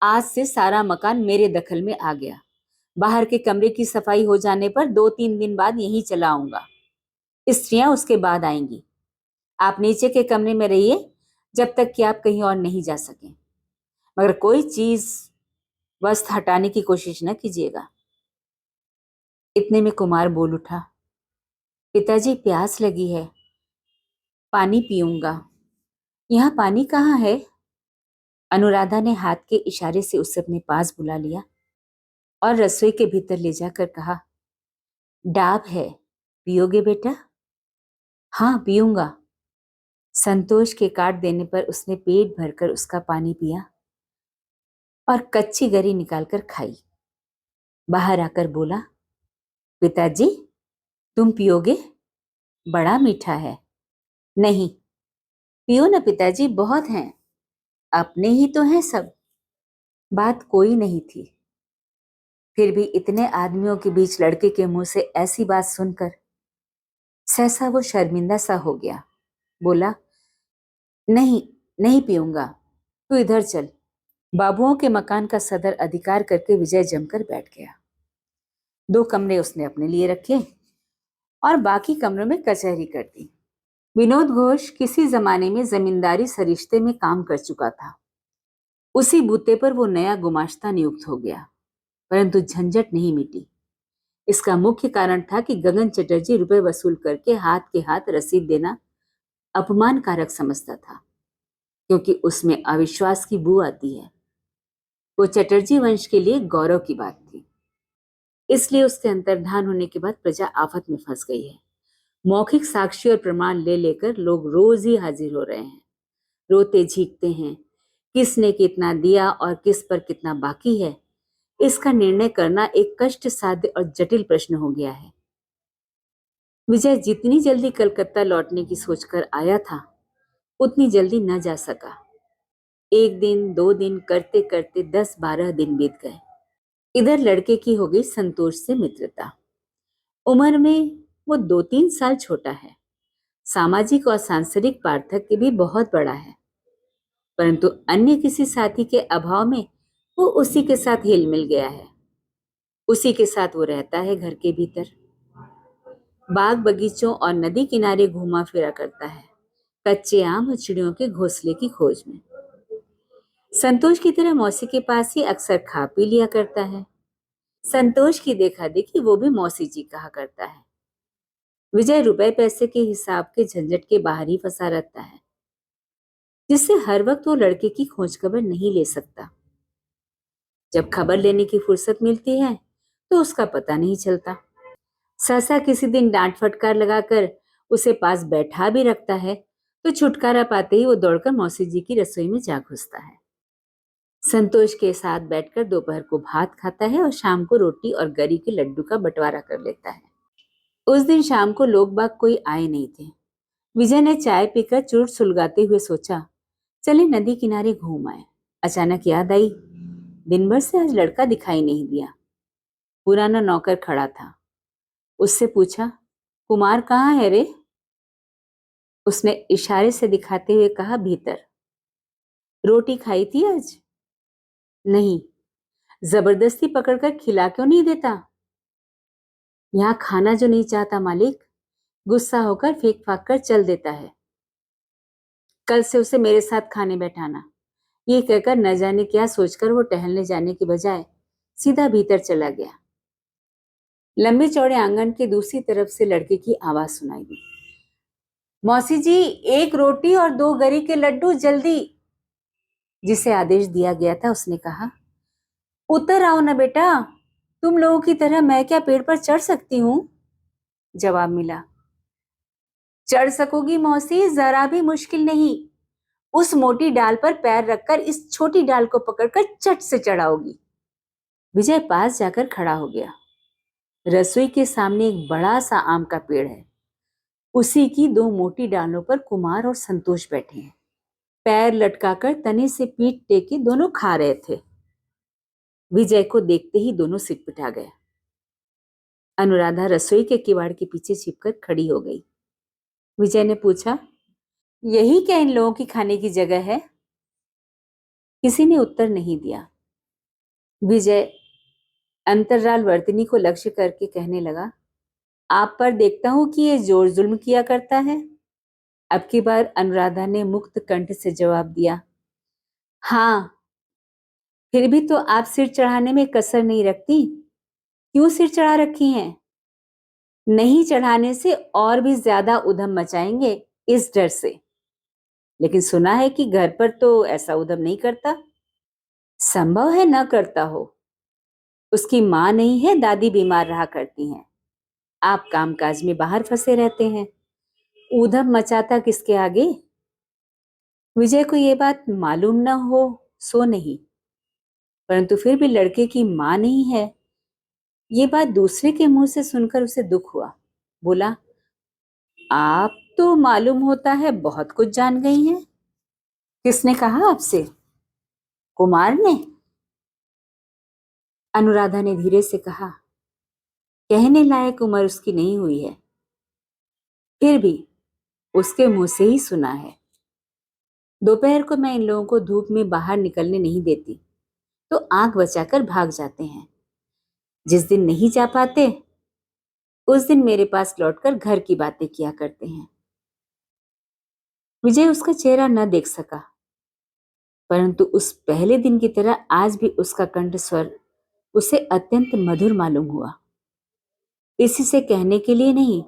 आज से सारा मकान मेरे दखल में आ गया। बाहर के कमरे की सफाई हो जाने पर 2-3 दिन बाद यहीं चला आऊंगा। स्त्रियां उसके बाद आएंगी। आप नीचे के कमरे में रहिए जब तक कि आप कहीं और नहीं जा सकें। मगर कोई चीज वस्त्र हटाने की कोशिश न कीजिएगा। इतने में कुमार बोल उठा, पिताजी प्यास लगी है, पानी पीऊंगा। यहाँ पानी कहाँ है? अनुराधा ने हाथ के इशारे से उसे अपने पास बुला लिया और रसोई के भीतर ले जाकर कहा, डाब है, पियोगे बेटा? हाँ, पीऊंगा। संतोष के काट देने पर उसने पेट भरकर उसका पानी पिया और कच्ची गरी निकालकर खाई। बाहर आकर बोला, पिताजी, तुम पियोगे? बड़ा मीठा है। नहीं, पियो ना पिताजी, बहुत हैं, अपने ही तो हैं सब। बात कोई नहीं थी, फिर भी इतने आदमियों के बीच लड़के के मुंह से ऐसी बात सुनकर सहसा वो शर्मिंदा सा हो गया। बोला, नहीं, नहीं पीऊंगा, तू इधर चल। बाबुओं के मकान का सदर अधिकार करके विजय जमकर बैठ गया। 2 कमरे उसने अपने लिए रखे और बाकी कमरों में कचहरी कर दी। विनोद घोष किसी जमाने में जमींदारी सरिश्ते में काम कर चुका था। उसी बूते पर वो नया गुमाश्ता नियुक्त हो गया, परंतु झंझट नहीं मिटी। इसका मुख्य कारण था कि गगन चटर्जी रुपए वसूल करके हाथ के हाथ रसीद देना अपमानकारक समझता था, क्योंकि उसमें अविश्वास की बू आती है। वो चटर्जी वंश के लिए गौरव की बात थी। इसलिए उसके अंतर्धान होने के बाद प्रजा आफत में फंस गई है। मौखिक साक्षी और प्रमाण ले लेकर लोग रोज ही हाजिर हो रहे हैं, रोते झीकते हैं। किसने कितना दिया और किस पर कितना बाकी है, इसका निर्णय करना एक कष्ट साध्य और जटिल प्रश्न हो गया है। विजय जितनी जल्दी कलकत्ता लौटने की सोचकर आया था, उतनी जल्दी न जा सका। 1 दिन 2 दिन करते करते 10-12 दिन बीत गए। इधर लड़के की हो गई संतोष से मित्रता। उम्र में वो 2-3 साल छोटा है, सामाजिक और सांसारिक पार्थक्य भी बहुत बड़ा है, परंतु अन्य किसी साथी के अभाव में वो उसी के साथ हिल मिल गया है। उसी के साथ वो रहता है घर के भीतर, बाग बगीचों और नदी किनारे घूमा फिरा करता है, कच्चे आम और चिड़ियों के घोंसले की खोज में। संतोष की तरह मौसी के पास ही अक्सर खा पी लिया करता है। संतोष की देखा देखी वो भी मौसी जी कहा करता है। विजय रुपए पैसे के हिसाब के झंझट के बाहर ही फंसा रहता है, जिससे हर वक्त वो लड़के की खोज खबर नहीं ले सकता। जब खबर लेने की फुर्सत मिलती है तो उसका पता नहीं चलता। सहसा किसी दिन डांट फटकार लगाकर उसे पास बैठा भी रखता है तो छुटकारा पाते ही वो दौड़कर मौसी जी की रसोई में जा घुसता है। संतोष के साथ बैठकर दोपहर को भात खाता है और शाम को रोटी और गरी के लड्डू का बंटवारा कर लेता है। उस दिन शाम को लोग बाग कोई आए नहीं थे। विजय ने चाय पीकर चुरुट सुलगाते हुए सोचा, चले नदी किनारे घूम आए। अचानक याद आई, दिन भर से आज लड़का दिखाई नहीं दिया। पुराना नौकर खड़ा था। उससे पूछा, कुमार कहाँ है रे? उसने इशारे से दिखाते हुए कहा, भीतर। रोटी खाई थी आज? नहीं। जबरदस्ती पकड़कर खिला क्यों नहीं देता? यहाँ खाना जो नहीं चाहता मालिक, गुस्सा होकर फेंक फाक कर चल देता है। कल से उसे मेरे साथ खाने बैठाना। ये कहकर न जाने क्या सोचकर वो टहलने जाने की बजाय सीधा भीतर चला गया। लंबे चौड़े आंगन के दूसरी तरफ से लड़के की आवाज सुनाई दी, मौसी जी, 1 रोटी और 2 गरी के लड्डू जल्दी। जिसे आदेश दिया गया था उसने कहा, उतर आओ ना बेटा, तुम लोगों की तरह मैं क्या पेड़ पर चढ़ सकती हूँ? जवाब मिला, चढ़ सकोगी मौसी, जरा भी मुश्किल नहीं। उस मोटी डाल पर पैर रखकर इस छोटी डाल को पकड़कर चट से चढ़ाओगी। विजय पास जाकर खड़ा हो गया। रसोई के सामने एक बड़ा सा आम का पेड़ है। उसी की 2 मोटी डालों पर कुमार और संतोष बैठे हैं। पैर लटकाकर तने से पीठ टेके दोनों खा रहे थे। विजय को देखते ही दोनों सिटपिटा गए। अनुराधा रसोई के किवाड़ के पीछे छिपकर खड़ी हो गई। विजय ने पूछा, यही क्या इन लोगों की खाने की जगह है? किसी ने उत्तर नहीं दिया। विजय अंतर्राल वर्तिनी को लक्ष्य करके कहने लगा, आप पर देखता हूं कि ये जोर जुल्म किया करता है। अब की बार अनुराधा ने मुक्त कंठ से जवाब दिया, हाँ। फिर भी तो आप सिर चढ़ाने में कसर नहीं रखती। क्यों सिर चढ़ा रखी हैं? नहीं चढ़ाने से और भी ज्यादा उधम मचाएंगे, इस डर से। लेकिन सुना है कि घर पर तो ऐसा उधम नहीं करता। संभव है न करता हो। उसकी माँ नहीं है, दादी बीमार रहा करती हैं। आप कामकाज में बाहर फंसे रहते हैं। ऊधम मचाता किसके आगे? विजय को ये बात मालूम न हो सो नहीं, परंतु फिर भी लड़के की माँ नहीं है, ये बात दूसरे के मुंह से सुनकर उसे दुख हुआ। बोला, आप तो मालूम होता है बहुत कुछ जान गई हैं। किसने कहा आपसे? कुमार ने? अनुराधा ने धीरे से कहा, कहने लायक उम्र उसकी नहीं हुई है, फिर भी उसके मुंह से ही सुना है। दोपहर को मैं इन लोगों को धूप में बाहर निकलने नहीं देती, तो आंख बचाकर भाग जाते हैं। जिस दिन नहीं जा पाते उस दिन मेरे पास लौटकर घर की बातें किया करते हैं। विजय उसका चेहरा न देख सका, परंतु उस पहले दिन की तरह आज भी उसका कंठ स्वर उसे अत्यंत मधुर मालूम हुआ। इसी से कहने के लिए नहीं,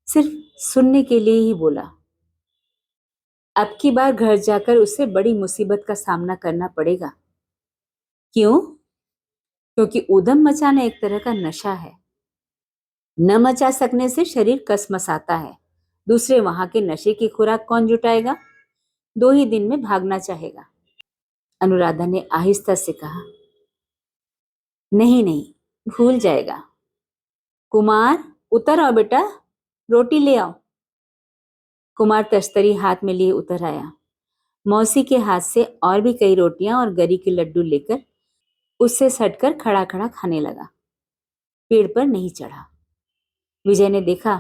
सिर्फ सुनने के लिए ही बोला। अब की बार घर जाकर उसे बड़ी मुसीबत का सामना करना पड़ेगा। क्यों? क्योंकि ऊधम मचाना एक तरह का नशा है। न मचा सकने से शरीर कसमसाता है। दूसरे वहां के नशे की खुराक कौन जुटाएगा? 2 ही दिन में भागना चाहेगा। अनुराधा ने आहिस्ता से कहा, नहीं नहीं, भूल जाएगा। कुमार, उतर आओ बेटा, रोटी ले आओ। कुमार तश्तरी हाथ में लिए उतर आया। मौसी के हाथ से और भी कई रोटियां और गरी के लड्डू लेकर उससे सटकर खड़ा खड़ा खाने लगा। पेड़ पर नहीं चढ़ा। विजय ने देखा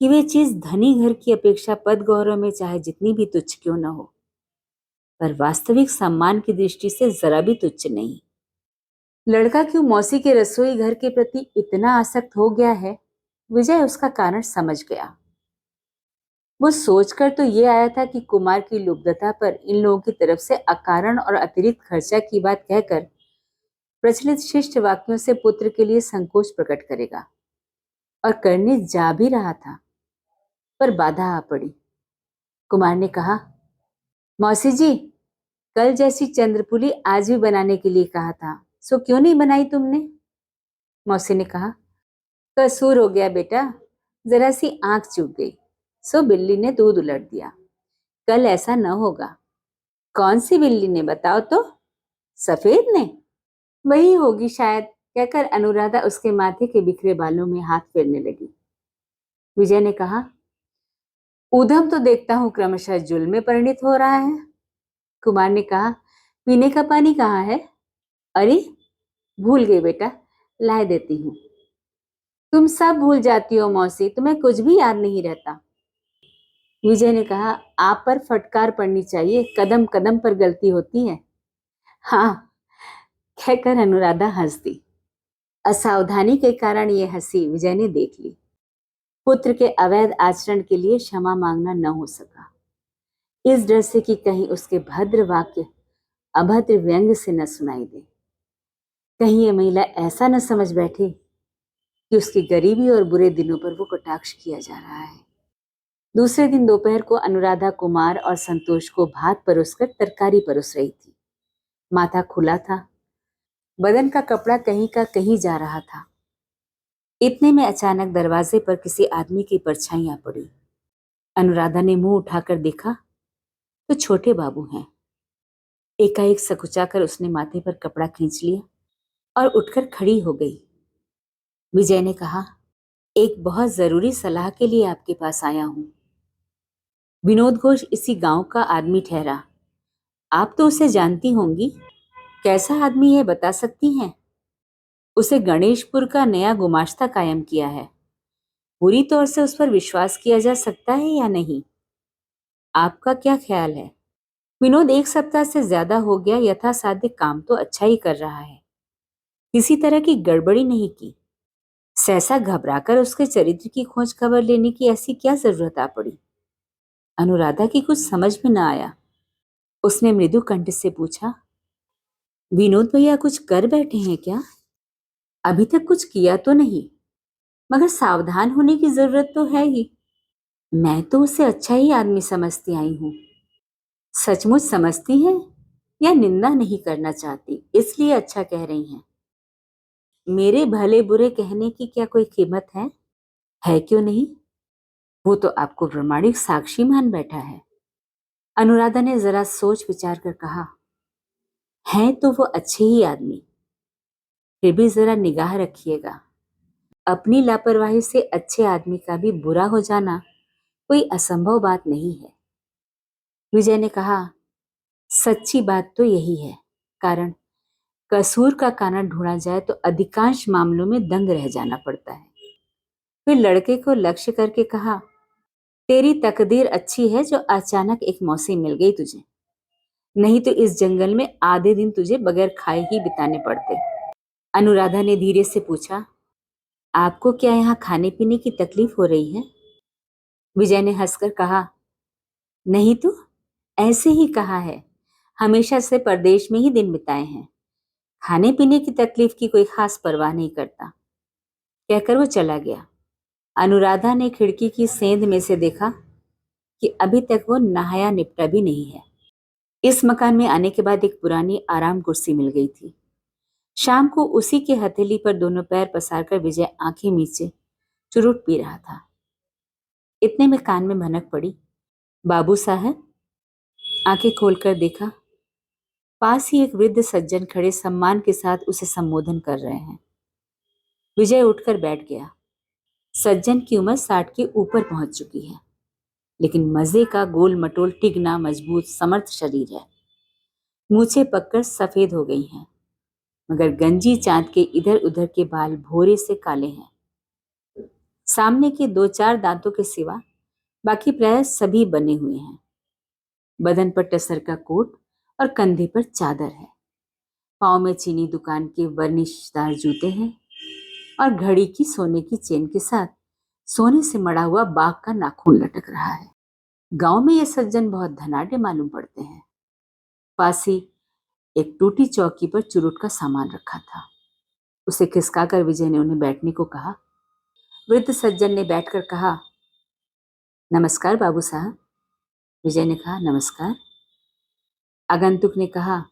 कि वे चीज धनी घर की अपेक्षा पद गौरव में चाहे जितनी भी तुच्छ क्यों न हो, पर वास्तविक सम्मान की दृष्टि से जरा भी तुच्छ नहीं। लड़का क्यों मौसी के रसोई घर के प्रति इतना आसक्त हो गया है, विजय उसका कारण समझ गया। वो सोचकर तो ये आया था कि कुमार की लुब्धता पर इन लोगों की तरफ से अकारण और अतिरिक्त खर्चा की बात कहकर प्रचलित शिष्ट वाक्यों से पुत्र के लिए संकोच प्रकट करेगा, और करने जा भी रहा था, पर बाधा आ पड़ी। कुमार ने कहा, मौसी जी, कल जैसी चंद्रपुली आज भी बनाने के लिए कहा था, सो क्यों नहीं बनाई तुमने? मौसी ने कहा, कसूर हो गया बेटा, जरा सी आंख चूक गई, सो बिल्ली ने दूध उलट दिया। कल ऐसा न होगा। कौन सी बिल्ली ने, बताओ तो? सफेद ने? वही होगी शायद, कहकर अनुराधा उसके माथे के बिखरे बालों में हाथ फेरने लगी। विजय ने कहा, ऊधम तो देखता हूं क्रमशः जुल्म में परिणित हो रहा है। कुमार ने कहा, पीने का पानी कहाँ है? अरे भूल गई बेटा, लाए देती हूँ। तुम सब भूल जाती हो मौसी, तुम्हें कुछ भी याद नहीं रहता। विजय ने कहा, आप पर फटकार पड़नी चाहिए, कदम कदम पर गलती होती है। हाँ, कहकर अनुराधा हंस दी। असावधानी के कारण ये हंसी विजय ने देख ली। पुत्र के अवैध आचरण के लिए क्षमा मांगना न हो सका, इस डर से कि कहीं उसके भद्र वाक्य अभद्र व्यंग से न सुनाई दे। कहीं ये महिला ऐसा न समझ बैठे कि उसकी गरीबी और बुरे दिनों पर वो कटाक्ष किया जा रहा है। दूसरे दिन दोपहर को अनुराधा कुमार और संतोष को भात परोसकर तरकारी परोस रही थी। माथा खुला था, बदन का कपड़ा कहीं का कहीं जा रहा था। इतने में अचानक दरवाजे पर किसी आदमी की परछाई आ पड़ी। अनुराधा ने मुंह उठाकर देखा तो छोटे बाबू हैं। एकाएक सकुचाकर उसने माथे पर कपड़ा खींच लिया और उठकर खड़ी हो गई। विजय ने कहा, एक बहुत जरूरी सलाह के लिए आपके पास आया हूं। विनोद घोष इसी गांव का आदमी ठहरा, आप तो उसे जानती होंगी। कैसा आदमी है, बता सकती हैं? उसे गणेशपुर का नया गुमाश्ता कायम किया है। पूरी तौर से उस पर विश्वास किया जा सकता है या नहीं? आपका क्या ख्याल है? विनोद 1 सप्ताह से ज्यादा हो गया यथासाध्य काम तो अच्छा ही कर रहा है, किसी तरह की गड़बड़ी नहीं की। सहसा घबराकर उसके चरित्र की खोज खबर लेने की ऐसी क्या जरूरत आ पड़ी? अनुराधा की कुछ समझ में न आया। उसने मृदु कंठ से पूछा, विनोद भैया कुछ कर बैठे हैं क्या? अभी तक कुछ किया तो नहीं, मगर सावधान होने की जरूरत तो है ही। मैं तो उसे अच्छा ही आदमी समझती आई हूं। सचमुच समझती हैं? या निंदा नहीं करना चाहती, इसलिए अच्छा कह रही हैं। मेरे भले बुरे कहने की क्या कोई कीमत है? है क्यों नहीं? वो तो आपको प्रमाणिक साक्षी मान बैठा है। अनुराधा ने जरा सोच विचार कर कहा, हैं तो वो अच्छे ही आदमी, फिर भी जरा निगाह रखिएगा। अपनी लापरवाही से अच्छे आदमी का भी बुरा हो जाना कोई असंभव बात नहीं है। विजय ने कहा, सच्ची बात तो यही है, कारण कसूर का कारण ढूंढा जाए तो अधिकांश मामलों में दंग रह जाना पड़ता है। फिर लड़के को लक्ष्य करके कहा, तेरी तकदीर अच्छी है जो अचानक एक मौसी मिल गई तुझे, नहीं तो इस जंगल में आधे दिन तुझे बगैर खाए ही बिताने पड़ते। अनुराधा ने धीरे से पूछा, आपको क्या यहाँ खाने पीने की तकलीफ हो रही है? विजय ने हंसकर कहा, नहीं तो ऐसे ही कहा है, हमेशा से परदेश में ही दिन बिताए हैं, खाने पीने की तकलीफ की कोई खास परवाह नहीं करता, कहकर वो चला गया। अनुराधा ने खिड़की की सेंध में से देखा कि अभी तक वो नहाया निपटा भी नहीं है। इस मकान में आने के बाद एक पुरानी आराम कुर्सी मिल गई थी। शाम को उसी के हथेली पर दोनों पैर पसार कर विजय आंखें मीचे चुरुट पी रहा था। इतने में कान में भनक पड़ी, बाबू साहब। आंखें खोलकर देखा, पास ही एक वृद्ध सज्जन खड़े सम्मान के साथ उसे संबोधन कर रहे हैं। विजय उठकर बैठ गया। सज्जन की उम्र 60 के ऊपर पहुंच चुकी है, लेकिन मजे का गोल मटोल टिकना मजबूत समर्थ शरीर है। मूछें पककर सफेद हो गई हैं, मगर गंजी चांद के इधर उधर के बाल भोरे से काले हैं। सामने के 2-4 दांतों के सिवा बाकी प्राय सभी बने हुए हैं। बदन पर टसर का कोट और कंधे पर चादर है। पाँव में चीनी दुकान के वर्निशदार जूते हैं और घड़ी की सोने की चेन के साथ सोने से मड़ा हुआ बाघ का नाखून लटक रहा है। गांव में ये सज्जन बहुत धनाढ्य मालूम पड़ते हैं। पास ही एक टूटी चौकी पर चुरुट का सामान रखा था। उसे खिसकाकर विजय ने उन्हें बैठने को कहा। वृद्ध सज्जन ने बैठकर कहा, नमस्कार बाबू साहब। विजय ने कहा, नमस्कार। आगंतुक ने कहा,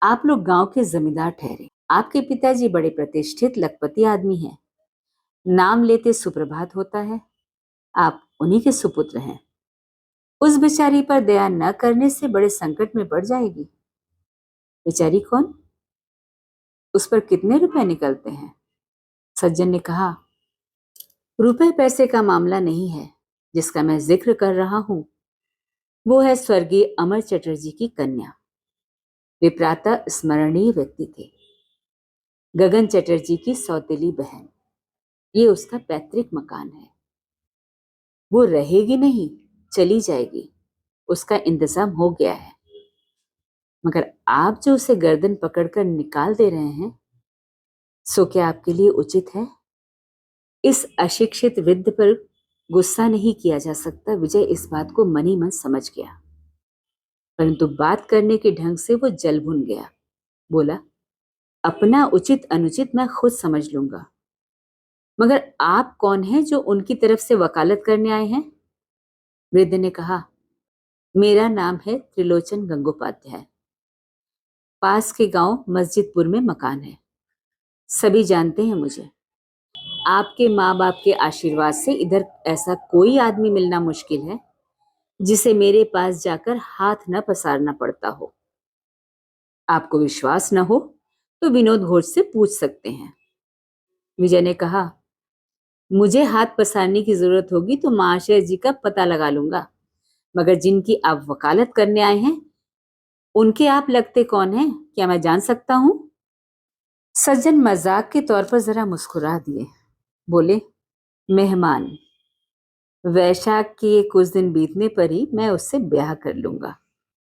आप लोग गांव के जमींदार ठहरे। आपके पिताजी बड़े प्रतिष्ठित लखपति आदमी हैं। नाम लेते सुप्रभात होता है। आप उन्हीं के सुपुत्र हैं। उस बेचारी पर दया न करने से बड़े संकट में पड़ जाएगी। बेचारी कौन? उस पर कितने रुपए निकलते हैं? सज्जन ने कहा, रुपए पैसे का मामला नहीं है। जिसका मैं जिक्र कर रहा हूं वो है स्वर्गीय अमर चटर्जी की कन्या। वे प्रातः स्मरणीय व्यक्ति थे। गगन चटर्जी की सौतेली बहन। ये उसका पैतृक मकान है। वो रहेगी नहीं, चली जाएगी। उसका इंतजाम हो गया है। मगर आप जो उसे गर्दन पकड़कर निकाल दे रहे हैं, सो क्या आपके लिए उचित है? इस अशिक्षित वृद्ध पर गुस्सा नहीं किया जा सकता। विजय इस बात को मन ही मन समझ गया, परंतु बात करने के ढंग से वो जल भुन गया। बोला, अपना उचित अनुचित मैं खुद समझ लूंगा, मगर आप कौन हैं जो उनकी तरफ से वकालत करने आए हैं? वृद्ध ने कहा, मेरा नाम है त्रिलोचन गंगोपाध्याय। पास के गांव मस्जिदपुर में मकान है। सभी जानते हैं मुझे। आपके माँ बाप के आशीर्वाद से इधर ऐसा कोई आदमी मिलना मुश्किल है जिसे मेरे पास जाकर हाथ न पसारना पड़ता हो। आपको विश्वास न हो तो विनोद घोष से पूछ सकते हैं। विजय ने कहा, मुझे हाथ पसारने की जरूरत होगी तो महाशय जी का पता लगा लूंगा, मगर जिनकी आप वकालत करने आए हैं उनके आप लगते कौन हैं, क्या मैं जान सकता हूं? सज्जन मजाक के तौर पर जरा मुस्कुरा दिए। बोले, मेहमान। वैशाख के कुछ दिन बीतने पर ही मैं उससे ब्याह कर लूंगा।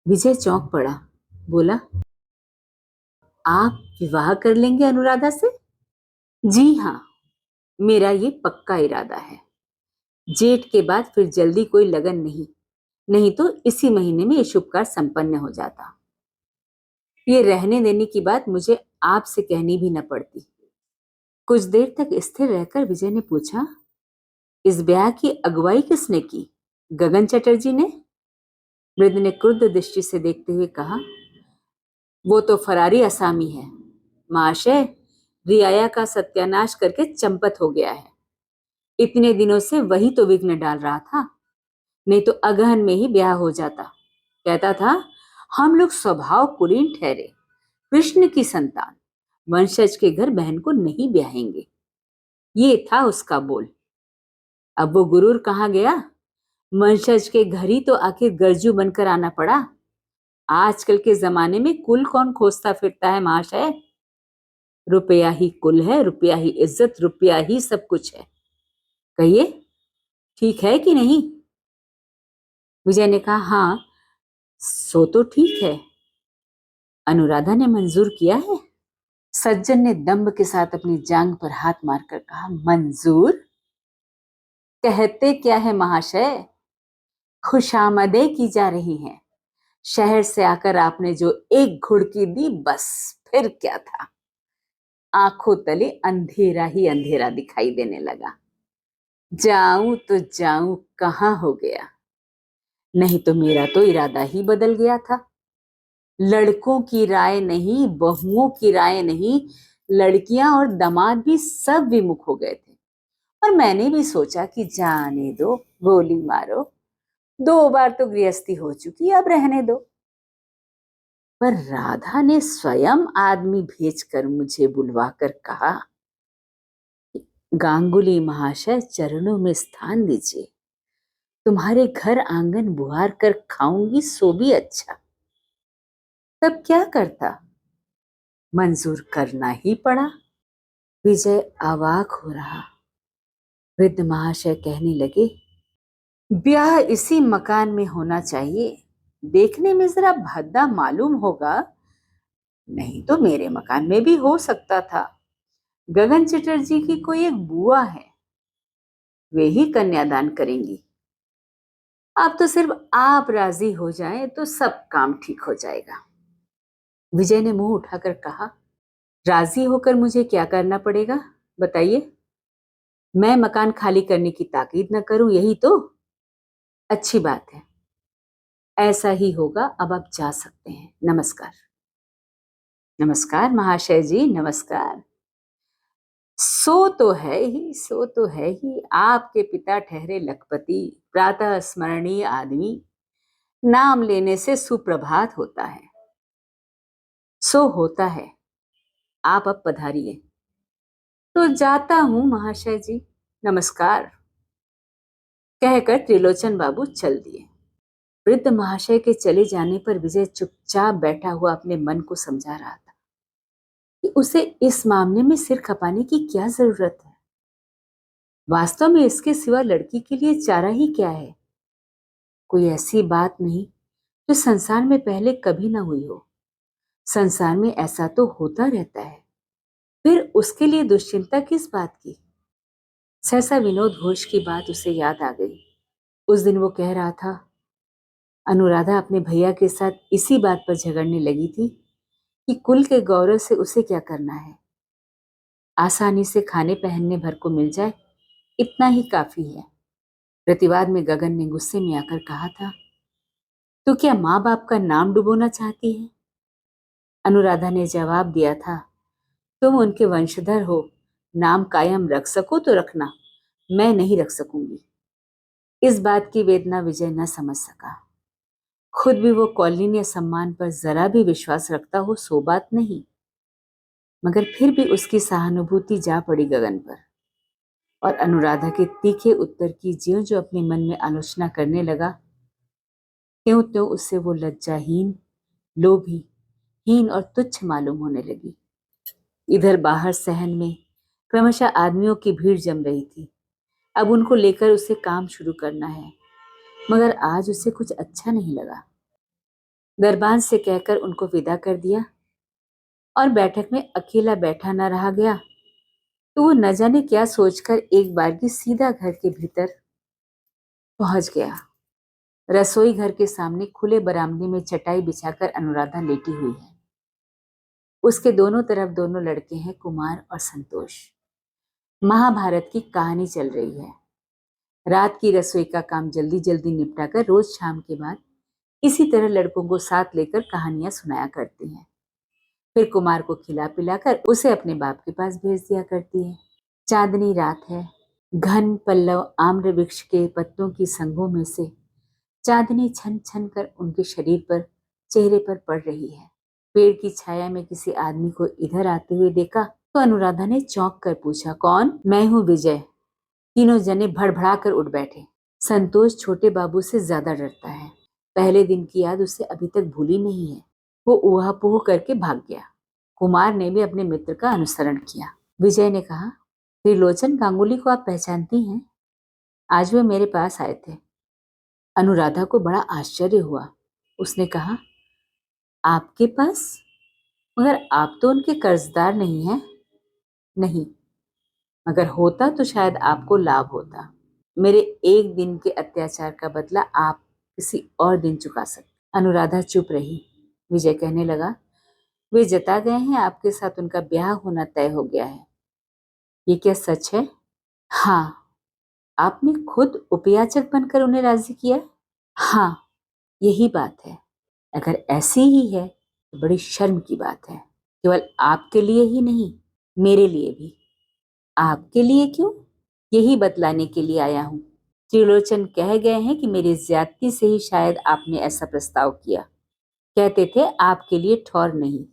विजय चौंक पड़ा। बोला, आप विवाह कर लेंगे अनुराधा से? जी हाँ, मेरा ये पक्का इरादा है। जेठ के बाद फिर जल्दी कोई लगन नहीं, नहीं तो इसी महीने में ये शुभ कार्य संपन्न हो जाता। ये रहने देने की बात मुझे आपसे कहनी भी न पड़ती। कुछ देर तक स्थिर रहकर विजय ने पूछा, इस ब्याह की अगुवाई किसने की? गगन चटर्जी ने? वृद्ध ने क्रुद्ध दृष्टि से देखते हुए कहा, वो तो फरारी असामी है महाशय, रियाया का सत्यानाश करके चंपत हो गया है। इतने दिनों से वही तो विघ्न डाल रहा था, नहीं तो अगहन में ही ब्याह हो जाता। कहता था हम लोग स्वभाव कुलीन ठहरे, कृष्ण की संतान, वंशज के घर बहन को नहीं ब्याहेंगे, ये था उसका बोल। अब वो गुरूर कहाँ गया? वंशज के घर ही तो आखिर गरजू बनकर आना पड़ा। आजकल के जमाने में कुल कौन खोजता फिरता है महाशय? रुपया ही कुल है, रुपया ही इज्जत, रुपया ही सब कुछ है। कहिए, ठीक है कि नहीं? विजय ने कहा, हाँ सो तो ठीक है। अनुराधा ने मंजूर किया है? सज्जन ने दंभ के साथ अपनी जांग पर हाथ मारकर कहा, मंजूर? कहते क्या है महाशय, खुशामदे की जा रही हैं। शहर से आकर आपने जो एक घुड़की दी, बस फिर क्या था, आंखों तले अंधेरा ही अंधेरा दिखाई देने लगा। जाऊं तो जाऊं कहां हो गया। नहीं तो मेरा तो इरादा ही बदल गया था। लड़कों की राय नहीं, बहुओं की राय नहीं, लड़कियां और दामाद भी सब विमुख हो गए थे। और मैंने भी सोचा कि जाने दो, गोली मारो, 2 बार तो गृहस्थी हो चुकी, अब रहने दो। पर राधा ने स्वयं आदमी भेजकर मुझे बुलवाकर कहा, गांगुली महाशय चरणों में स्थान दीजिए, तुम्हारे घर आंगन बुहार कर खाऊंगी सो भी अच्छा। तब क्या करता, मंजूर करना ही पड़ा। विजय अवाक हो रहा। वृद्ध महाशय कहने लगे, ब्याह इसी मकान में होना चाहिए, देखने में जरा भद्दा मालूम होगा, नहीं तो मेरे मकान में भी हो सकता था। गगन चटर्जी की कोई एक बुआ है, वे ही कन्यादान करेंगी। अब तो सिर्फ आप राजी हो जाएं तो सब काम ठीक हो जाएगा। विजय ने मुंह उठाकर कहा, राजी होकर मुझे क्या करना पड़ेगा बताइए? मैं मकान खाली करने की ताकीद न करूं, यही तो अच्छी बात है। ऐसा ही होगा, अब आप जा सकते हैं। नमस्कार। नमस्कार महाशय जी, नमस्कार। सो तो है ही, सो तो है ही, आपके पिता ठहरे लखपति, प्रातः स्मरणीय आदमी, नाम लेने से सुप्रभात होता है। सो होता है, आप अब पधारिए। तो जाता हूं महाशय जी, नमस्कार, कहकर त्रिलोचन बाबू चल दिए। वृद्ध महाशय के चले जाने पर विजय चुपचाप बैठा हुआ अपने मन को समझा रहा था कि उसे इस मामले में सिर खपाने की क्या जरूरत है। वास्तव में इसके सिवा लड़की के लिए चारा ही क्या है। कोई ऐसी बात नहीं जो संसार में पहले कभी ना हुई हो। संसार में ऐसा तो होता रहता है, फिर उसके लिए दुश्चिंता किस बात की। सहसा विनोद घोष की बात उसे याद आ गई। उस दिन वो कह रहा था, अनुराधा अपने भैया के साथ इसी बात पर झगड़ने लगी थी कि कुल के गौरव से उसे क्या करना है, आसानी से खाने पहनने भर को मिल जाए, इतना ही काफी है। प्रतिवाद में गगन ने गुस्से में आकर कहा था, तो क्या माँ बाप का नाम डुबोना चाहती है? अनुराधा ने जवाब दिया था, तुम उनके वंशधर हो, नाम कायम रख सको तो रखना, मैं नहीं रख सकूंगी। इस बात की वेदना विजय न समझ सका। खुद भी वो कौलीन्य सम्मान पर जरा भी विश्वास रखता हो सो बात नहीं, मगर फिर भी उसकी सहानुभूति जा पड़ी गगन पर। और अनुराधा के तीखे उत्तर की ज्यों जो अपने मन में आलोचना करने लगा, त्यों त्यों उससे वो लज्जाहीन, लोभी, हीन और तुच्छ मालूम होने लगी। इधर बाहर सहन में क्रमशः आदमियों की भीड़ जम रही थी। अब उनको लेकर उसे काम शुरू करना है, मगर आज उसे कुछ अच्छा नहीं लगा। दरबान से कहकर उनको विदा कर दिया और बैठक में अकेला बैठा न रहा गया तो वो न जाने क्या सोचकर एक बार की सीधा घर के भीतर पहुंच गया। रसोई घर के सामने खुले बरामदे में चटाई बिछाकर अनुराधा लेटी हुई है। उसके दोनों तरफ दोनों लड़के हैं, कुमार और संतोष। महाभारत की कहानी चल रही है। रात की रसोई का काम जल्दी जल्दी निपटाकर रोज शाम के बाद इसी तरह लड़कों को साथ लेकर कहानियां सुनाया करते हैं। फिर कुमार को खिला पिलाकर उसे अपने बाप के पास भेज दिया करती है। चांदनी रात है। घन पल्लव आम्र वृक्ष के पत्तों की संगों में से चांदनी छन छन कर उनके शरीर पर, चेहरे पर पड़ रही है। पेड़ की छाया में किसी आदमी को इधर आते हुए देखा तो अनुराधा ने चौंक कर पूछा, कौन? मैं हूं विजय। तीनों जने भड़बड़ा कर उठ बैठे। संतोष छोटे बाबू से ज्यादा डरता है। पहले दिन की याद उसे अभी तक भूली नहीं है। वो ऊहापोह करके भाग गया। कुमार ने भी अपने मित्र का अनुसरण किया। विजय ने कहा, त्रिलोचन गांगुली को आप पहचानती हैं? आज वे मेरे पास आए थे। अनुराधा को बड़ा आश्चर्य हुआ। उसने कहा, आपके पास? मगर आप तो उनके कर्जदार नहीं हैं। नहीं, मगर होता तो शायद आपको लाभ होता। मेरे एक दिन के अत्याचार का बदला आप किसी और दिन चुका सकते। अनुराधा चुप रही। विजय कहने लगा, वे जता गए हैं आपके साथ उनका ब्याह होना तय हो गया है। ये क्या सच है? हाँ। आपने खुद उपयाचक बनकर उन्हें राजी किया? हाँ, यही बात है। अगर ऐसी ही है तो बड़ी शर्म की बात है। केवल आपके लिए ही नहीं, मेरे लिए भी। आपके लिए क्यों? यही बतलाने के लिए आया हूं। त्रिलोचन कह गए हैं कि मेरी ज्यादती से ही शायद आपने ऐसा प्रस्ताव किया। कहते थे आपके लिए ठौर नहीं,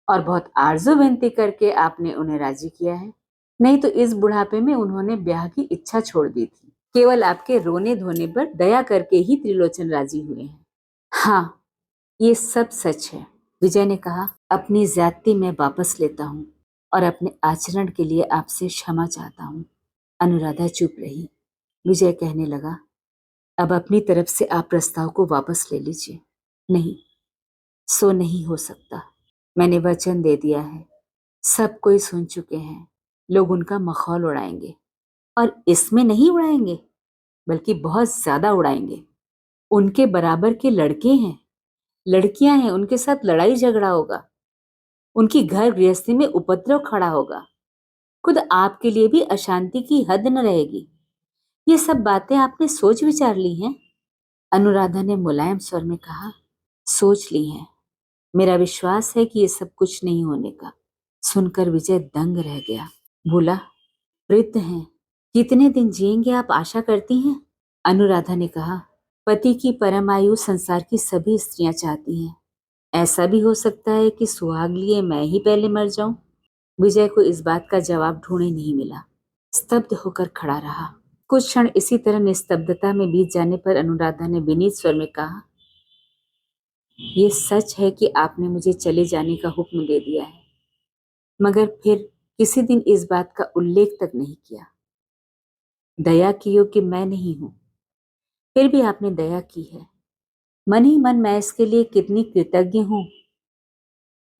और बहुत आरजू विनती करके आपने उन्हें राजी किया है। नहीं तो इस बुढ़ापे में उन्होंने ब्याह की इच्छा छोड़ दी थी। केवल आपके रोने धोने पर दया करके ही त्रिलोचन राजी हुए हैं। हाँ, ये सब सच है। विजय ने कहा, अपनी ज्यादती मैं वापस लेता हूँ और अपने आचरण के लिए आपसे क्षमा चाहता हूँ। अनुराधा चुप रही। विजय कहने लगा, अब अपनी तरफ से आप प्रस्ताव को वापस ले लीजिए। नहीं, सो नहीं हो सकता। मैंने वचन दे दिया है। सब कोई सुन चुके हैं। लोग उनका मखौल उड़ाएंगे, और इसमें नहीं उड़ाएंगे बल्कि बहुत ज्यादा उड़ाएंगे। उनके बराबर के लड़के हैं, लड़कियां हैं, उनके साथ लड़ाई झगड़ा होगा। उनकी घर गृहस्थी में उपद्रव खड़ा होगा। खुद आपके लिए भी अशांति की हद न रहेगी। ये सब बातें आपने सोच विचार ली हैं? अनुराधा ने मुलायम स्वर में कहा, सोच ली हैं। मेरा विश्वास है कि ये सब कुछ नहीं होने का। सुनकर विजय दंग रह गया। बोला, वृद्ध हैं, कितने दिन जिएंगे आप आशा करती हैं? अनुराधा ने कहा, पति की परम आयु संसार की सभी स्त्रियां चाहती हैं। ऐसा भी हो सकता है कि सुहाग लिए मैं ही पहले मर जाऊं। विजय को इस बात का जवाब ढूंढे नहीं मिला। स्तब्ध होकर खड़ा रहा। कुछ क्षण इसी तरह निस्तब्धता में बीत जाने पर अनुराधा ने विनीत स्वर में कहा, ये सच है कि आपने मुझे चले जाने का हुक्म दे दिया है, मगर फिर किसी दिन इस बात का उल्लेख तक नहीं किया। दया की योग्य मैं नहीं हूं, फिर भी आपने दया की है। मन ही मन मैं इसके लिए कितनी कृतज्ञ हूं,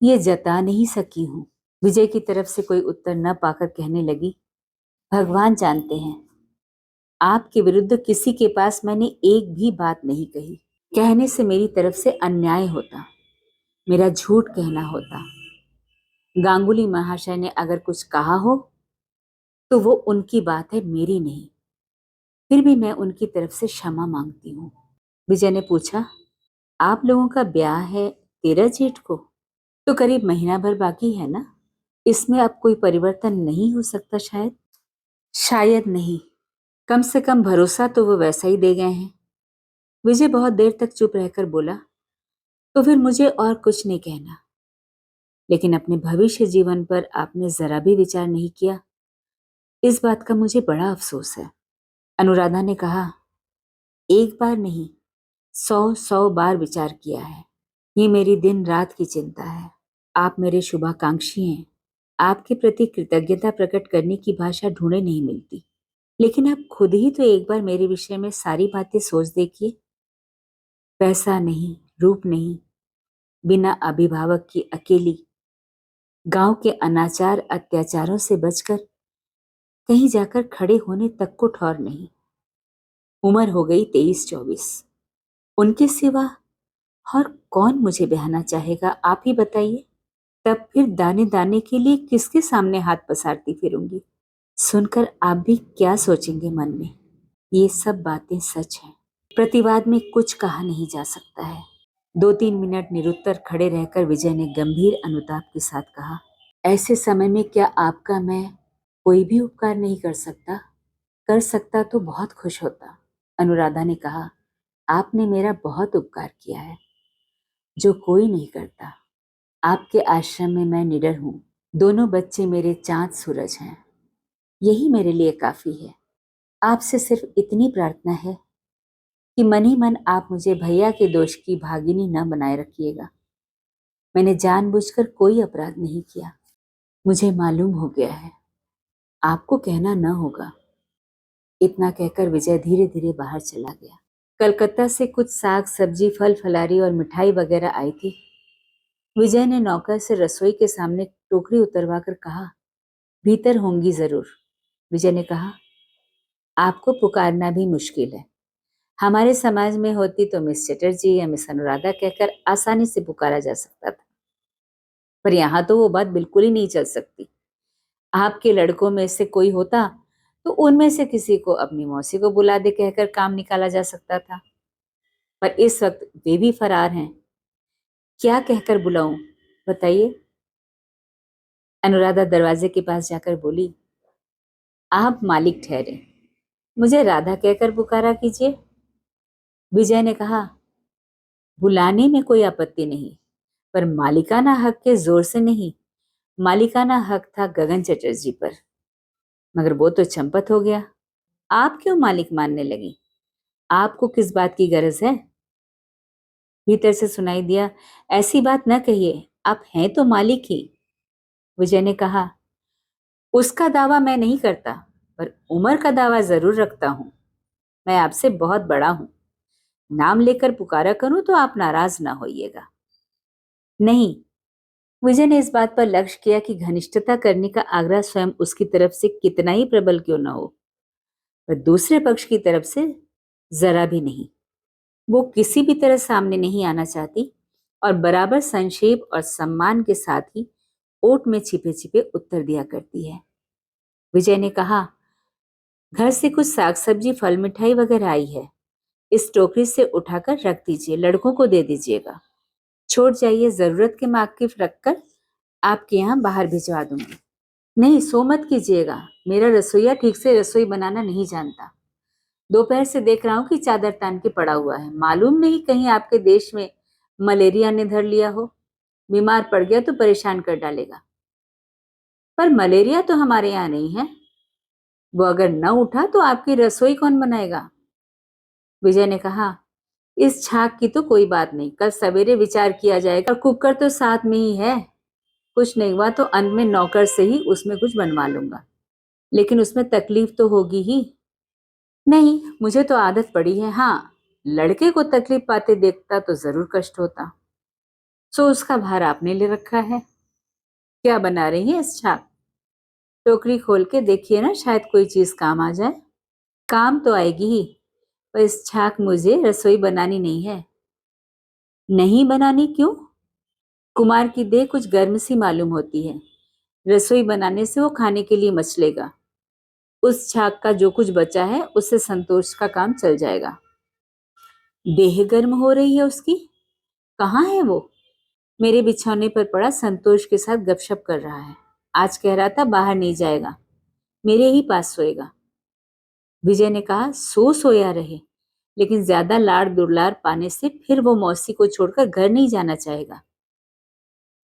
ये जता नहीं सकी हूं। विजय की तरफ से कोई उत्तर न पाकर कहने लगी, भगवान जानते हैं, आपके विरुद्ध किसी के पास मैंने एक भी बात नहीं कही। कहने से मेरी तरफ से अन्याय होता, मेरा झूठ कहना होता। गांगुली महाशय ने अगर कुछ कहा हो तो वो उनकी बात है, मेरी नहीं। फिर भी मैं उनकी तरफ से क्षमा मांगती हूँ। विजय ने पूछा, आप लोगों का ब्याह है 13 जेठ को, तो करीब महीना भर बाकी है ना? इसमें अब कोई परिवर्तन नहीं हो सकता? शायद शायद नहीं, कम से कम भरोसा तो वो वैसा ही दे गए हैं। विजय बहुत देर तक चुप रहकर बोला, तो फिर मुझे और कुछ नहीं कहना, लेकिन अपने भविष्य जीवन पर आपने जरा भी विचार नहीं किया। इस बात का मुझे बड़ा अफसोस है। अनुराधा ने कहा, एक बार नहीं, 100 बार विचार किया है। ये मेरी दिन रात की चिंता है। आप मेरे शुभाकांक्षी हैं। आपके प्रति कृतज्ञता प्रकट करने की भाषा ढूंढे नहीं मिलती। लेकिन आप खुद ही तो एक बार मेरे विषय में सारी बातें सोच देखिए। पैसा नहीं, रूप नहीं, बिना अभिभावक की अकेली, गांव के अनाचार अत्याचारों से बचकर कहीं जाकर खड़े होने तक को ठौर नहीं। उम्र हो गई 23-24। उनके सिवा और कौन मुझे ब्याहना चाहेगा, आप ही बताइए। तब फिर दाने दाने के लिए किसके सामने हाथ पसारती फिरूंगी? सुनकर आप भी क्या सोचेंगे मन में? ये सब बातें सच हैं। प्रतिवाद में कुछ कहा नहीं जा सकता है। 2-3 मिनट निरुत्तर खड़े रहकर विजय ने गंभीर अनुताप के साथ कहा, ऐसे समय में क्या आपका मैं कोई भी उपकार नहीं कर सकता? कर सकता तो बहुत खुश होता। अनुराधा ने कहा, आपने मेरा बहुत उपकार किया है, जो कोई नहीं करता। आपके आश्रम में मैं निडर हूं। दोनों बच्चे मेरे चांद सूरज हैं। यही मेरे लिए काफी है। आपसे सिर्फ इतनी प्रार्थना है कि मन ही मन आप मुझे भैया के दोष की भागिनी न बनाए रखिएगा। मैंने जानबूझकर कोई अपराध नहीं किया। मुझे मालूम हो गया है, आपको कहना न होगा। इतना कहकर विजय धीरे धीरे बाहर चला गया। कलकत्ता से कुछ साग सब्जी फल फलारी और मिठाई वगैरह आई थी। विजय ने नौकर से रसोई के सामने टोकरी उतरवाकर कहा, भीतर होंगी जरूर। विजय ने कहा, आपको पुकारना भी मुश्किल है। हमारे समाज में होती तो मिस चटर्जी या मिस अनुराधा कहकर आसानी से पुकारा जा सकता था, पर यहाँ तो वो बात बिल्कुल ही नहीं चल सकती। आपके लड़कों में से कोई होता तो उनमें से किसी को अपनी मौसी को बुला दे कहकर काम निकाला जा सकता था, पर इस वक्त वे भी फरार हैं। क्या कहकर बुलाऊं, बताइए। अनुराधा दरवाजे के पास जाकर बोली, आप मालिक ठहरे, मुझे राधा कहकर पुकारा कीजिए। विजय ने कहा, बुलाने में कोई आपत्ति नहीं, पर मालिकाना हक के जोर से नहीं। मालिकाना हक था गगन चटर्जी पर, मगर वो तो चंपत हो गया। आप क्यों मालिक मानने लगी? आपको किस बात की गरज है? भीतर से सुनाई दिया, ऐसी बात न कहिए, आप हैं तो मालिक ही। विजय ने कहा, उसका दावा मैं नहीं करता, पर उम्र का दावा जरूर रखता हूं। मैं आपसे बहुत बड़ा हूं। नाम लेकर पुकारा करूं तो आप नाराज ना होइएगा। नहीं। विजय ने इस बात पर लक्ष्य किया कि घनिष्ठता करने का आग्रह स्वयं उसकी तरफ से कितना ही प्रबल क्यों न हो, पर दूसरे पक्ष की तरफ से जरा भी नहीं। वो किसी भी तरह सामने नहीं आना चाहती और बराबर संक्षेप और सम्मान के साथ ही ओट में छिपे छिपे उत्तर दिया करती है। विजय ने कहा, घर से कुछ साग सब्जी फल मिठाई वगैरह आई है, इस टोकरी से उठाकर रख दीजिए, लड़कों को दे दीजिएगा। छोड़ जाइए, जरूरत के वाकिफ रखकर आपके यहाँ बाहर भिजवा दूंगी। नहीं, सो मत कीजिएगा, मेरा रसोईया ठीक से रसोई बनाना नहीं जानता। दोपहर से देख रहा हूं कि चादर तान के पड़ा हुआ है। मालूम नहीं कहीं आपके देश में मलेरिया ने धर लिया हो। बीमार पड़ गया तो परेशान कर डालेगा। पर मलेरिया तो हमारे यहाँ नहीं है। वो अगर न उठा तो आपकी रसोई कौन बनाएगा? विजय ने कहा, इस छाक की तो कोई बात नहीं, कल सवेरे विचार किया जाएगा। और कुकर तो साथ में ही है। कुछ नहीं हुआ तो अंत में नौकर से ही उसमें कुछ बनवा लूंगा, लेकिन उसमें तकलीफ तो होगी ही। नहीं, मुझे तो आदत पड़ी है। हाँ, लड़के को तकलीफ पाते देखता तो जरूर कष्ट होता। सो उसका भार आपने ले रखा है। क्या बना रही है इस छाक? टोकरी खोल के देखिए ना, शायद कोई चीज काम आ जाए। काम तो आएगी ही, पर इस छाक मुझे रसोई बनानी नहीं है। नहीं बनानी क्यों? कुमार की देह कुछ गर्म सी मालूम होती है। रसोई बनाने से वो खाने के लिए मचलेगा। उस छाक का जो कुछ बचा है उससे संतोष का काम चल जाएगा। देह गर्म हो रही है उसकी? कहाँ है वो? मेरे बिछौने पर पड़ा संतोष के साथ गपशप कर रहा है। आज कह रहा था बाहर नहीं जाएगा, मेरे ही पास सोएगा। विजय ने कहा, सोया रहे, लेकिन ज्यादा लाड़ दुलार पाने से फिर वो मौसी को छोड़कर घर नहीं जाना चाहेगा।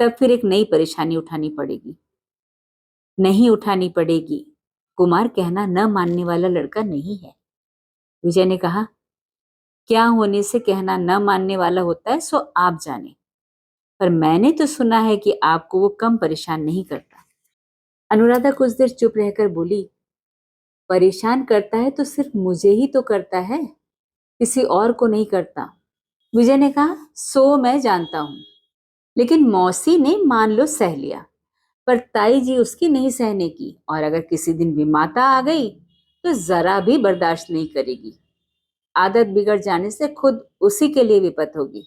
तब फिर एक नई परेशानी उठानी पड़ेगी। नहीं उठानी पड़ेगी। कुमार कहना न मानने वाला लड़का नहीं है। विजय ने कहा, क्या होने से कहना न मानने वाला होता है सो आप जाने, पर मैंने तो सुना है कि आपको वो कम परेशान नहीं करता। अनुराधा कुछ देर चुप रहकर बोली, परेशान करता है तो सिर्फ मुझे ही तो करता है, किसी और को नहीं करता। विजय ने कहा, सो मैं जानता हूं, लेकिन मौसी ने मान लो सह लिया, पर ताई जी उसकी नहीं सहने की, और अगर किसी दिन विमाता आ गई तो जरा भी बर्दाश्त नहीं करेगी। आदत बिगड़ जाने से खुद उसी के लिए विपत होगी।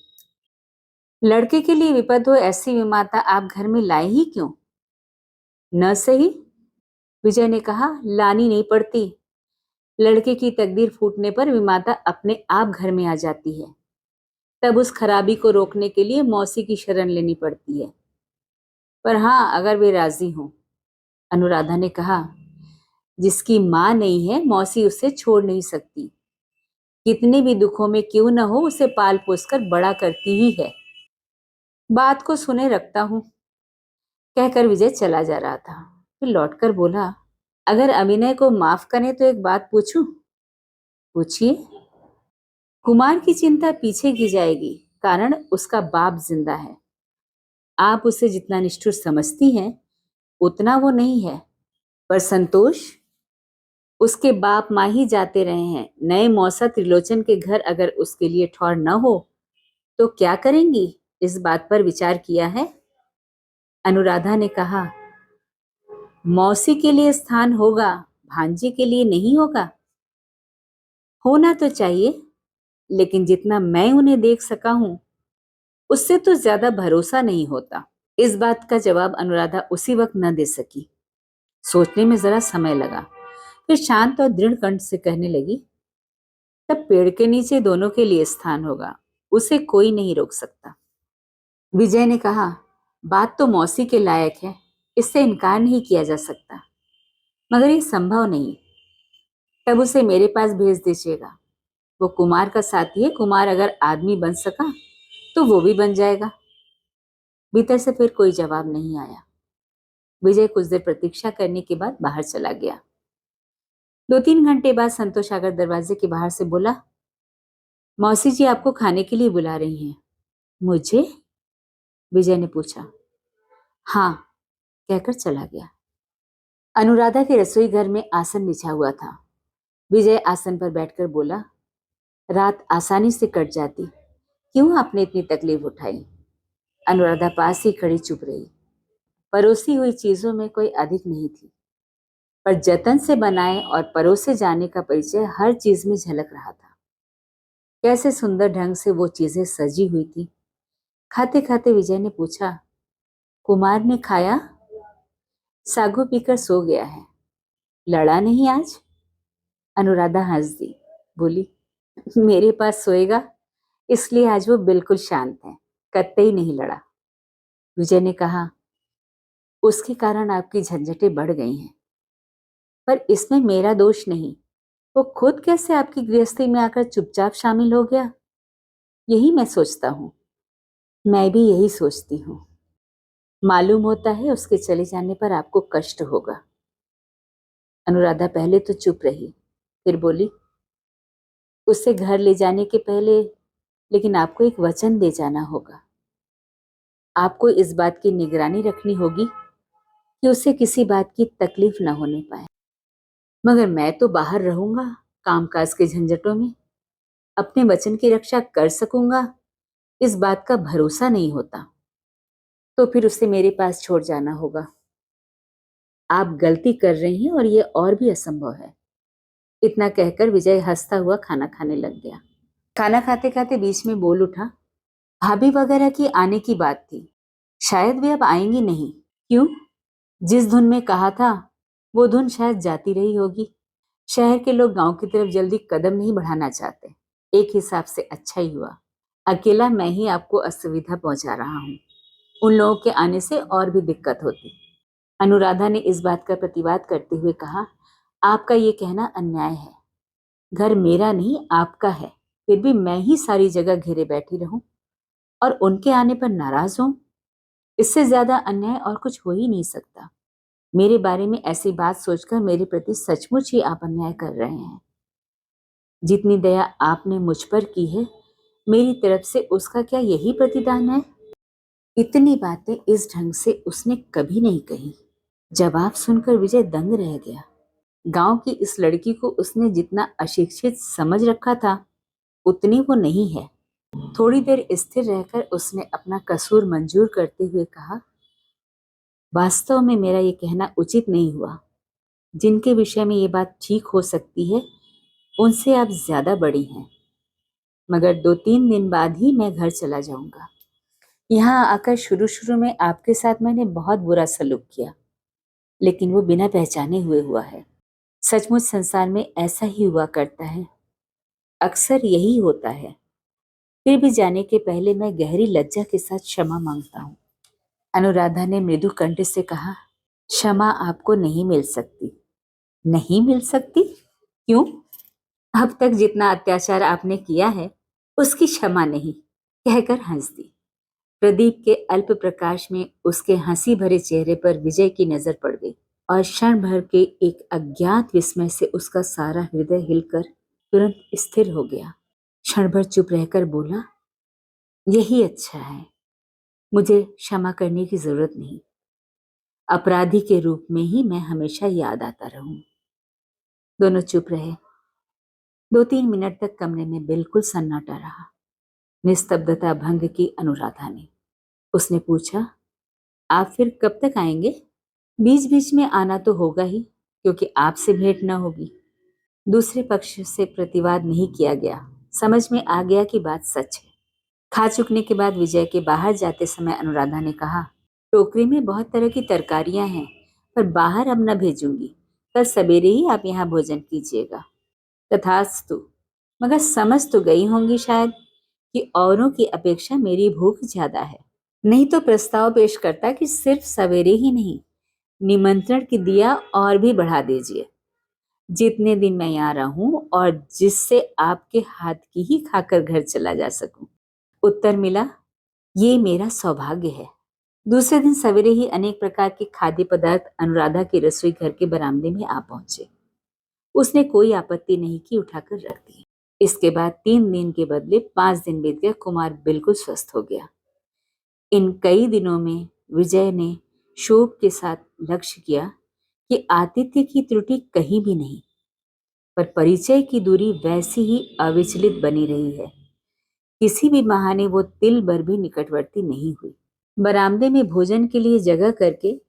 लड़के के लिए विपद हो ऐसी विमाता आप घर में लाए ही क्यों? न सही। विजय ने कहा, लानी नहीं पड़ती। लड़के की तकदीर फूटने पर विमाता अपने आप घर में आ जाती है। तब उस खराबी को रोकने के लिए मौसी की शरण लेनी पड़ती है। पर हाँ, अगर वे राजी हों। अनुराधा ने कहा, जिसकी माँ नहीं है मौसी उसे छोड़ नहीं सकती। कितने भी दुखों में क्यों न हो उसे पाल पोस कर बड़ा करती ही है। बात को सुने रखता हूँ, कहकर विजय चला जा रहा था। फिर लौटकर बोला, अगर अभिनय को माफ करें तो एक बात पूछूं? पूछिए। कुमार की चिंता पीछे की जाएगी, कारण उसका बाप जिंदा है। आप उसे जितना निष्ठुर समझती हैं उतना वो नहीं है। पर संतोष, उसके बाप माँ ही जाते रहे हैं। नए मौसा त्रिलोचन के घर अगर उसके लिए ठौर न हो तो क्या करेंगी? इस बात पर विचार किया है? अनुराधा ने कहा, मौसी के लिए स्थान होगा, भांजी के लिए नहीं होगा। होना तो चाहिए, लेकिन जितना मैं उन्हें देख सका हूं उससे तो ज्यादा भरोसा नहीं होता। इस बात का जवाब अनुराधा उसी वक्त न दे सकी। सोचने में जरा समय लगा। फिर शांत और दृढ़ कंठ से कहने लगी, तब पेड़ के नीचे दोनों के लिए स्थान होगा, उसे कोई नहीं रोक सकता। विजय ने कहा, बात तो मौसी के लायक है, इससे इनकार नहीं किया जा सकता, मगर ये संभव नहीं। तब उसे मेरे पास भेज दीजिएगा। वो कुमार का साथी है, कुमार अगर आदमी बन सका तो वो भी बन जाएगा। भीतर से फिर कोई जवाब नहीं आया। विजय कुछ देर प्रतीक्षा करने के बाद बाहर चला गया। 2-3 घंटे बाद संतोष आकर दरवाजे के बाहर से बोला, मौसी जी आपको खाने के लिए बुला रही हैं। मुझे? विजय ने पूछा। हाँ, कहकर चला गया। अनुराधा के रसोई घर में आसन बिछा हुआ था। विजय आसन पर बैठकर बोला, रात आसानी से कट जाती, क्यों आपने इतनी तकलीफ उठाई? अनुराधा पास ही खड़ी चुप रही। परोसी हुई चीजों में कोई अधिक नहीं थी, पर जतन से बनाए और परोसे जाने का परिचय हर चीज में झलक रहा था। कैसे सुंदर ढंग से वो चीजें सजी हुई थी। खाते खाते विजय ने पूछा, कुमार ने खाया? सागू पीकर सो गया है, लड़ा नहीं आज? अनुराधा हंस दी, बोली, मेरे पास सोएगा इसलिए आज वो बिल्कुल शांत है, कतई नहीं लड़ा। विजय ने कहा, उसके कारण आपकी झंझटें बढ़ गई हैं, पर इसमें मेरा दोष नहीं। वो खुद कैसे आपकी गृहस्थी में आकर चुपचाप शामिल हो गया, यही मैं सोचता हूँ। मैं भी यही सोचती हूँ। मालूम होता है उसके चले जाने पर आपको कष्ट होगा। अनुराधा पहले तो चुप रही, फिर बोली, उसे घर ले जाने के पहले लेकिन आपको एक वचन दे जाना होगा। आपको इस बात की निगरानी रखनी होगी कि उसे किसी बात की तकलीफ न होने पाए। मगर मैं तो बाहर रहूंगा, कामकाज के झंझटों में अपने वचन की रक्षा कर सकूंगा, इस बात का भरोसा नहीं होता। तो फिर उसे मेरे पास छोड़ जाना होगा। आप गलती कर रही हैं और ये और भी असंभव है। इतना कहकर विजय हंसता हुआ खाना खाने लग गया। खाना खाते खाते बीच में बोल उठा, भाभी वगैरह की आने की बात थी, शायद वे अब आएंगी नहीं। क्यों? जिस धुन में कहा था वो धुन शायद जाती रही होगी। शहर के लोग गांव की तरफ जल्दी कदम नहीं बढ़ाना चाहते। एक हिसाब से अच्छा ही हुआ, अकेला मैं ही आपको असुविधा पहुंचा रहा हूं। उन लोगों के आने से और भी दिक्कत होती। अनुराधा ने इस बात का प्रतिवाद करते हुए कहा, आपका ये कहना अन्याय है। घर मेरा नहीं आपका है, फिर भी मैं ही सारी जगह घेरे बैठी रहूं और उनके आने पर नाराज हूं? इससे ज्यादा अन्याय और कुछ हो ही नहीं सकता। मेरे बारे में ऐसी बात सोचकर मेरे प्रति सचमुच ही आप अन्याय कर रहे हैं। जितनी दया आपने मुझ पर की है, मेरी तरफ से उसका क्या यही प्रतिदान है? इतनी बातें इस ढंग से उसने कभी नहीं कही। जवाब सुनकर विजय दंग रह गया। गांव की इस लड़की को उसने जितना अशिक्षित समझ रखा था उतनी वो नहीं है। थोड़ी देर स्थिर रहकर उसने अपना कसूर मंजूर करते हुए कहा, वास्तव में मेरा ये कहना उचित नहीं हुआ। जिनके विषय में ये बात ठीक हो सकती है उनसे आप ज्यादा बड़ी हैं। मगर 2-3 दिन बाद ही मैं घर चला जाऊंगा। यहाँ आकर शुरू शुरू में आपके साथ मैंने बहुत बुरा सलूक किया, लेकिन वो बिना पहचाने हुए हुआ है। सचमुच संसार में ऐसा ही हुआ करता है, अक्सर यही होता है। फिर भी जाने के पहले मैं गहरी लज्जा के साथ क्षमा मांगता हूँ। अनुराधा ने मृदु कंठ से कहा, क्षमा आपको नहीं मिल सकती। नहीं मिल सकती? क्यों? अब तक जितना अत्याचार आपने किया है उसकी क्षमा नहीं, कहकर हंस दी। प्रदीप के अल्प प्रकाश में उसके हंसी भरे चेहरे पर विजय की नजर पड़ गई और क्षण भर के एक अज्ञात विस्मय से उसका सारा हृदय हिलकर तुरंत स्थिर हो गया। क्षण भर चुप रहकर बोला, यही अच्छा है, मुझे क्षमा करने की जरूरत नहीं। अपराधी के रूप में ही मैं हमेशा याद आता रहूं। दोनों चुप रहे। 2-3 मिनट तक कमरे में बिल्कुल सन्नाटा रहा। निस्तब्धता भंग की अनुराधा ने। उसने पूछा, आप फिर कब तक आएंगे? बीच बीच में आना तो होगा ही, क्योंकि आपसे भेंट न होगी। दूसरे पक्ष से प्रतिवाद नहीं किया गया। समझ में आ गया कि बात सच है। खा चुकने के बाद विजय के बाहर जाते समय अनुराधा ने कहा, टोकरी में बहुत तरह की तरकारियां हैं, पर बाहर अब न भेजूंगी। कल सवेरे ही आप यहाँ भोजन कीजिएगा। तथास्तु। मगर समझ तो गई होंगी शायद कि औरों की अपेक्षा मेरी भूख ज्यादा है। नहीं तो प्रस्ताव पेश करता कि सिर्फ सवेरे ही नहीं, निमंत्रण की दिया और भी बढ़ा दीजिए। जितने दिन मैं यहाँ रहूं और जिससे आपके हाथ की ही खाकर घर चला जा सकूं। उत्तर मिला, ये मेरा सौभाग्य है। दूसरे दिन सवेरे ही अनेक प्रकार के खाद्य पदार्थ अनुराधा की रसोई घर के बरामदे में आ पहुंचे। उसने कोई आपत्ति नहीं की, उठाकर रख दी। इसके बाद 3 दिन के बदले 5 दिन बीत गए। कुमार बिल्कुल स्वस्थ हो गया। इन कई दिनों में विजय ने शोभ के साथ लक्ष्य किया कि आतिथ्य की त्रुटि कहीं भी नहीं, पर परिचय की दूरी वैसी ही अविचलित बनी रही है। किसी भी बहाने वो तिल भर भी निकटवर्ती नहीं हुई। बरामदे में भोजन के लिए जगह करके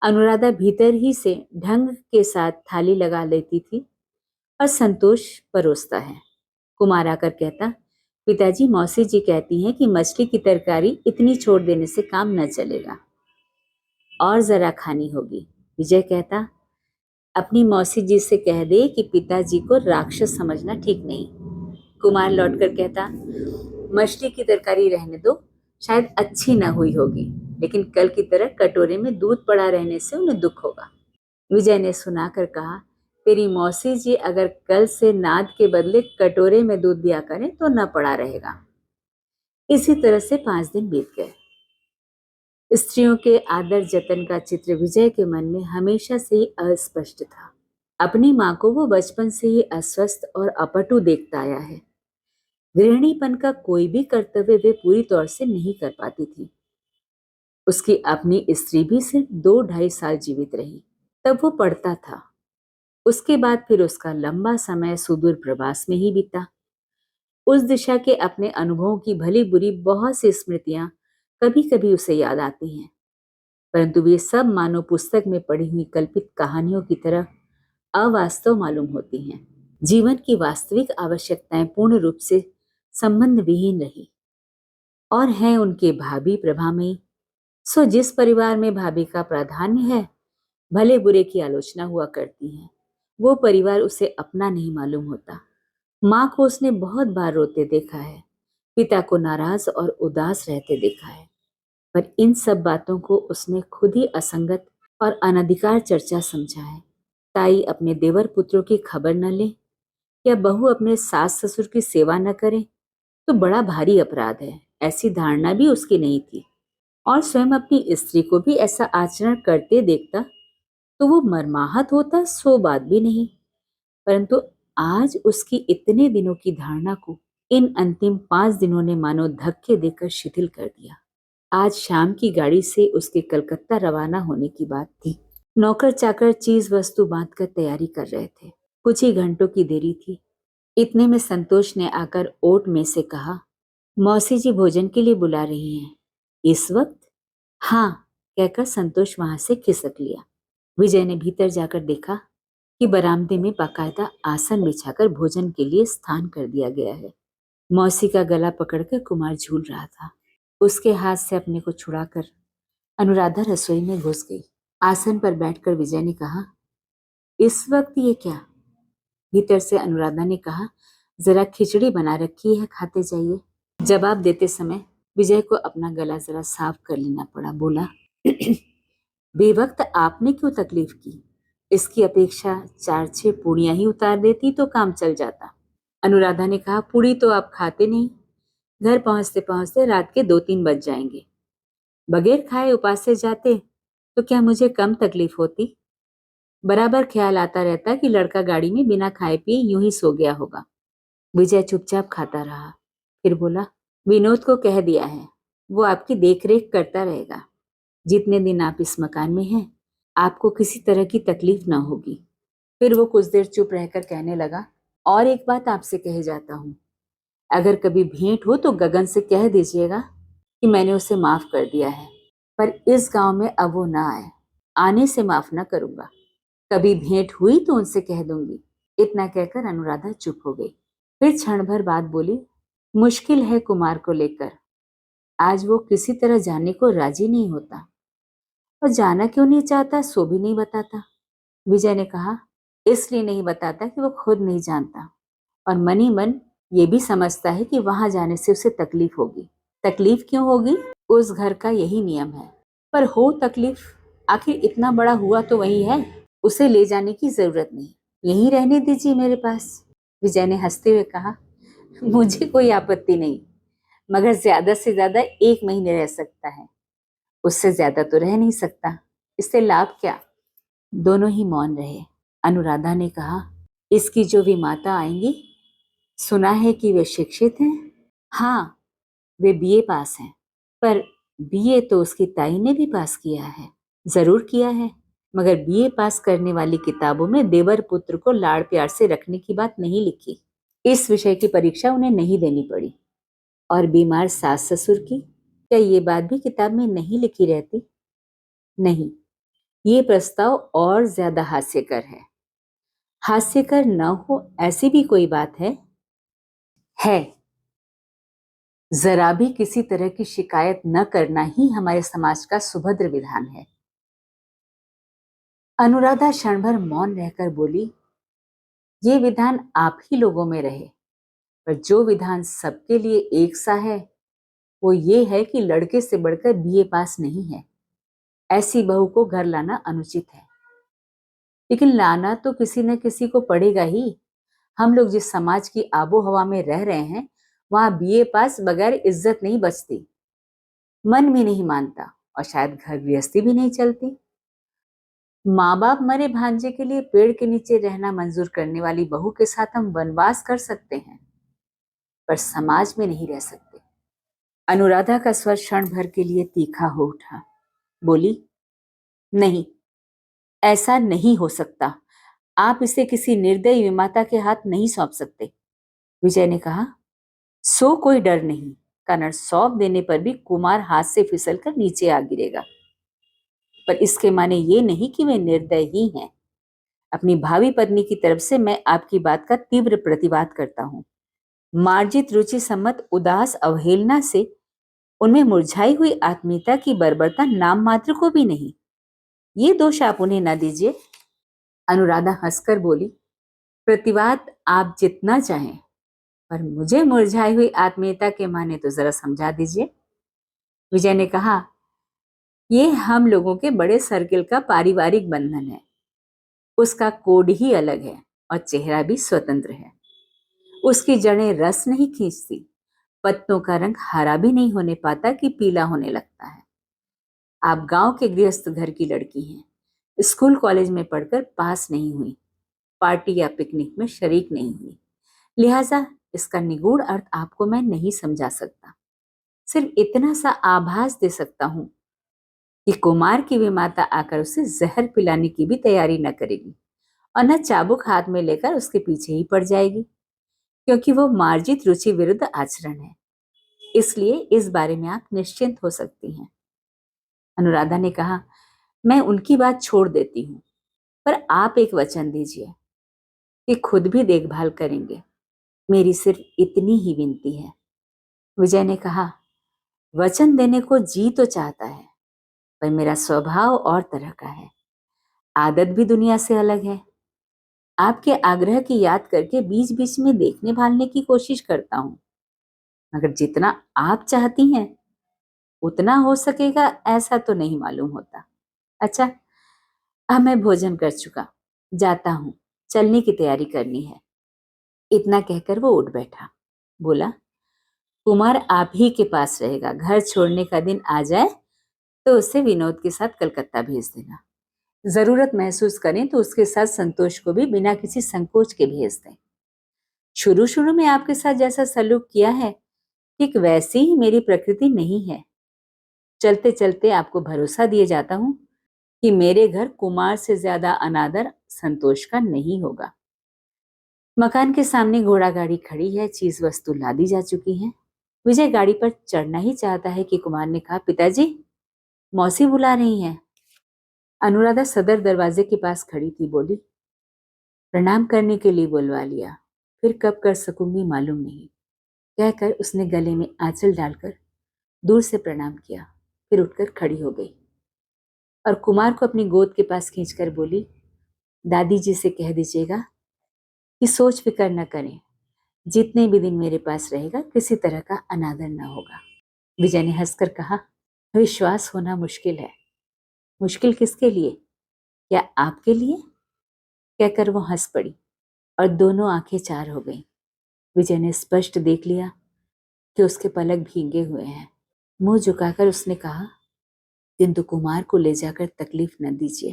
अनुराधा भीतर ही से ढंग के साथ थाली लगा लेती थी और संतोष परोसता है। कुमार आकर कहता, पिताजी, मौसी जी कहती हैं कि मछली की तरकारी इतनी छोड़ देने से काम न चलेगा, और जरा खानी होगी। विजय कहता, अपनी मौसी जी से कह दे कि पिताजी को राक्षस समझना ठीक नहीं। कुमार लौटकर कहता, मछली की तरकारी रहने दो, शायद अच्छी ना हुई होगी, लेकिन कल की तरह कटोरे में दूध पड़ा रहने से उन्हें दुख होगा। विजय ने सुनाकर कहा, तेरी मौसी जी अगर कल से नाद के बदले कटोरे में दूध दिया करें तो न पड़ा रहेगा। इसी तरह से 5 दिन बीत गए। स्त्रियों के आदर जतन का चित्र विजय के मन में हमेशा से ही अस्पष्ट था। अपनी माँ को वो बचपन से ही अस्वस्थ और अपटु देखता आया है। गृहिणीपन का कोई भी कर्तव्य वे पूरी तौर से नहीं कर पाती थी। उसकी अपनी स्त्री भी सिर्फ 2-2.5 साल जीवित रही, तब वो पढ़ता था। उसके बाद फिर उसका लंबा समय सुदूर प्रवास में ही बीता। उस दिशा के अपने अनुभवों की भली बुरी बहुत सी स्मृतियां कभी कभी उसे याद आती हैं, परंतु वे सब मानो पुस्तक में पढ़ी हुई कल्पित कहानियों की तरह अवास्तव मालूम होती हैं। जीवन की वास्तविक आवश्यकताएं पूर्ण रूप से संबंध विहीन रही और हैं उनके भाभी प्रभा में। सो जिस परिवार में भाभी का प्राधान्य है, भले बुरे की आलोचना हुआ करती है, वो परिवार उसे अपना नहीं मालूम होता। माँ को उसने बहुत बार रोते देखा है, पिता को नाराज और उदास रहते देखा है, पर इन सब बातों को उसने खुद ही असंगत और अनधिकार चर्चा समझा है। ताई अपने देवर पुत्रों की खबर न ले या बहू अपने सास ससुर की सेवा न करे तो बड़ा भारी अपराध है, ऐसी धारणा भी उसकी नहीं थी। और स्वयं अपनी स्त्री को भी ऐसा आचरण करते देखता तो वो मर्माहत होता, सो बात भी नहीं। परंतु आज उसकी इतने दिनों की धारणा को इन अंतिम 5 दिनों ने मानो धक्के देकर शिथिल कर दिया। आज शाम की गाड़ी से उसके कलकत्ता रवाना होने की बात थी। नौकर चाकर चीज वस्तु बांधकर तैयारी कर रहे थे। कुछ ही घंटों की देरी थी। इतने में संतोष ने आकर ओट में से कहा, मौसी जी भोजन के लिए बुला रही हैं। इस वक्त? हाँ, कहकर संतोष वहां से खिसक लिया। विजय ने भीतर जाकर देखा कि बरामदे में बाकायदा आसन बिछाकर भोजन के लिए स्थान कर दिया गया है। मौसी का गला पकड़कर कुमार झूल रहा था। उसके हाथ से अपने को छुड़ाकर अनुराधा रसोई में घुस गई। आसन पर बैठकर विजय ने कहा, इस वक्त ये क्या? भीतर से अनुराधा ने कहा, जरा खिचड़ी बना रखी है, खाते जाइए। जवाब देते समय विजय को अपना गला जरा साफ कर लेना पड़ा। बोला, बेवक्त आपने क्यों तकलीफ की? इसकी अपेक्षा 4-6 पूड़ियां ही उतार देती तो काम चल जाता। अनुराधा ने कहा, पूड़ी तो आप खाते नहीं, घर पहुंचते पहुंचते रात के 2-3 बज जाएंगे। बगैर खाए उपास से जाते तो क्या मुझे कम तकलीफ होती? बराबर ख्याल आता रहता कि लड़का गाड़ी में बिना खाए पिए यूं ही सो गया होगा। विजय चुपचाप खाता रहा। फिर बोला, विनोद को कह दिया है, वो आपकी देखरेख करता रहेगा। जितने दिन आप इस मकान में हैं, आपको किसी तरह की तकलीफ ना होगी। फिर वो कुछ देर चुप रहकर कहने लगा, और एक बात आपसे कहे जाता हूँ, अगर कभी भेंट हो तो गगन से कह दीजिएगा कि मैंने उसे माफ कर दिया है, पर इस गांव में अब वो ना आए। आने से माफ ना करूंगा। कभी भेंट हुई तो उनसे कह दूंगी। इतना कहकर अनुराधा चुप हो गई। फिर क्षण भर बाद बोली, मुश्किल है कुमार को लेकर। आज वो किसी तरह जाने को राजी नहीं होता, और जाना क्यों नहीं चाहता सो भी नहीं बताता। विजय ने कहा, इसलिए नहीं बताता कि वो खुद नहीं जानता, और मन ही मन ये भी समझता है कि वहां जाने से उसे तकलीफ होगी। तकलीफ क्यों होगी? उस घर का यही नियम है। पर हो तकलीफ, आखिर इतना बड़ा हुआ तो वही है, उसे ले जाने की जरूरत नहीं, यहीं रहने दीजिए मेरे पास। विजय ने हंसते हुए कहा, मुझे कोई आपत्ति नहीं, मगर ज्यादा से ज्यादा 1 महीने रह सकता है, उससे ज्यादा तो रह नहीं सकता। इससे लाभ क्या? दोनों ही मौन रहे। अनुराधा ने कहा, इसकी जो भी माता आएंगी, सुना है कि वे शिक्षित हैं। हाँ, वे बीए पास हैं, पर बीए तो उसकी ताई ने भी पास किया है। जरूर किया है, मगर बीए पास करने वाली किताबों में देवर पुत्र को लाड़ प्यार से रखने की बात नहीं लिखी। इस विषय की परीक्षा उन्हें नहीं देनी पड़ी। और बीमार सास ससुर की, क्या ये बात भी किताब में नहीं लिखी रहती? नहीं, ये प्रस्ताव और ज्यादा हास्यकर है। हास्यकर न हो ऐसी भी कोई बात है? है। जरा भी किसी तरह की शिकायत न करना ही हमारे समाज का सुभद्र विधान है। अनुराधा क्षण भर मौन रहकर बोली, ये विधान आप ही लोगों में रहे, पर जो विधान सबके लिए एक सा है, वो ये है कि लड़के से बढ़कर बीए पास नहीं है, ऐसी बहू को घर लाना अनुचित है। लेकिन लाना तो किसी न किसी को पड़ेगा ही। हम लोग जिस समाज की आबो हवा में रह रहे हैं, वहां बीए पास बगैर इज्जत नहीं बचती, मन भी नहीं मानता, और शायद घर गृहस्थी भी नहीं चलती। माँ बाप मरे भांजे के लिए पेड़ के नीचे रहना मंजूर करने वाली बहू के साथ हम वनवास कर सकते हैं, पर समाज में नहीं रह सकते। अनुराधा का स्वर क्षण भर के लिए तीखा हो उठा। बोली, नहीं, ऐसा नहीं हो सकता। आप इसे किसी निर्दयी विमाता के हाथ नहीं सौंप सकते। विजय ने कहा, सो कोई डर नहीं, कन्नड़ सौंप देने पर भी कुमार हाथ से फिसलकर नीचे आ गिरेगा, पर इसके माने ये नहीं कि वे निर्दय ही हैं। अपनी भावी पत्नी की तरफ से मैं आपकी बात का तीव्र प्रतिवाद करता हूं। मार्जित रुचि सम्मत उदास अवहेलना से उनमें मुरझाई हुई आत्मीयता की बर्बरता नाम मात्र को भी नहीं। ये दोष आप उन्हें न दीजिए। अनुराधा हंसकर बोली, प्रतिवाद आप जितना चाहें, पर मुझे मुरझाई हुई आत्मीयता के माने तो जरा समझा दीजिए। विजय ने कहा, ये हम लोगों के बड़े सर्किल का पारिवारिक बंधन है। उसका कोड ही अलग है और चेहरा भी स्वतंत्र है। उसकी जड़ें रस नहीं खींचती, पत्तों का रंग हरा भी नहीं होने पाता कि पीला होने लगता है। आप गांव के गृहस्थ घर की लड़की हैं, स्कूल कॉलेज में पढ़कर पास नहीं हुई, पार्टी या पिकनिक में शरीक नहीं हुई, लिहाजा इसका निगूढ़ अर्थ आपको मैं नहीं समझा सकता। सिर्फ इतना सा आभास दे सकता हूं कि कुमार की भी माता आकर उसे जहर पिलाने की भी तैयारी न करेगी, और न चाबुक हाथ में लेकर उसके पीछे ही पड़ जाएगी, क्योंकि वो मार्जित रुचि विरुद्ध आचरण है। इसलिए इस बारे में आप निश्चिंत हो सकती हैं। अनुराधा ने कहा, मैं उनकी बात छोड़ देती हूँ, पर आप एक वचन दीजिए कि खुद भी देखभाल करेंगे। मेरी सिर्फ इतनी ही विनती है। विजय ने कहा, वचन देने को जी तो चाहता है, पर मेरा स्वभाव और तरह का है, आदत भी दुनिया से अलग है। आपके आग्रह की याद करके बीच बीच में देखने भालने की कोशिश करता हूँ, मगर जितना आप चाहती हैं उतना हो सकेगा ऐसा तो नहीं मालूम होता। अच्छा, अब मैं भोजन कर चुका, जाता हूं, चलने की तैयारी करनी है। इतना कहकर वो उठ बैठा। बोला, कुमार आप ही के पास रहेगा। घर छोड़ने का दिन आ जाए तो उसे विनोद के साथ कलकत्ता भेज देना। जरूरत महसूस करें तो उसके साथ संतोष को भी बिना किसी संकोच के भेज दें। शुरू शुरू में आपके साथ जैसा सलूक किया है ठीक वैसी ही मेरी प्रकृति नहीं है। चलते चलते आपको भरोसा दिए जाता हूं कि मेरे घर कुमार से ज्यादा अनादर संतोष का नहीं होगा। मकान के सामने घोड़ा गाड़ी खड़ी है, चीज वस्तु लादी जा चुकी है। विजय गाड़ी पर चढ़ना ही चाहता है कि कुमार ने कहा, पिताजी मौसी बुला रही हैं। अनुराधा सदर दरवाजे के पास खड़ी थी, बोली, प्रणाम करने के लिए बुलवा लिया, फिर कब कर सकूंगी मालूम नहीं। कहकर उसने गले में आंचल डालकर दूर से प्रणाम किया, फिर उठकर खड़ी हो गई और कुमार को अपनी गोद के पास खींचकर बोली, दादी जी से कह दीजिएगा कि सोच फिकर न करें, जितने भी दिन मेरे पास रहेगा किसी तरह का अनादर न होगा। विजय ने हंसकर कहा, विश्वास होना मुश्किल है। मुश्किल किसके लिए? क्या आपके लिए? कहकर वो हंस पड़ी और दोनों आंखें चार हो गईं। विजय ने स्पष्ट देख लिया कि उसके पलक भीगे हुए हैं। मुंह झुकाकर उसने कहा, किंतु कुमार को ले जाकर तकलीफ न दीजिए,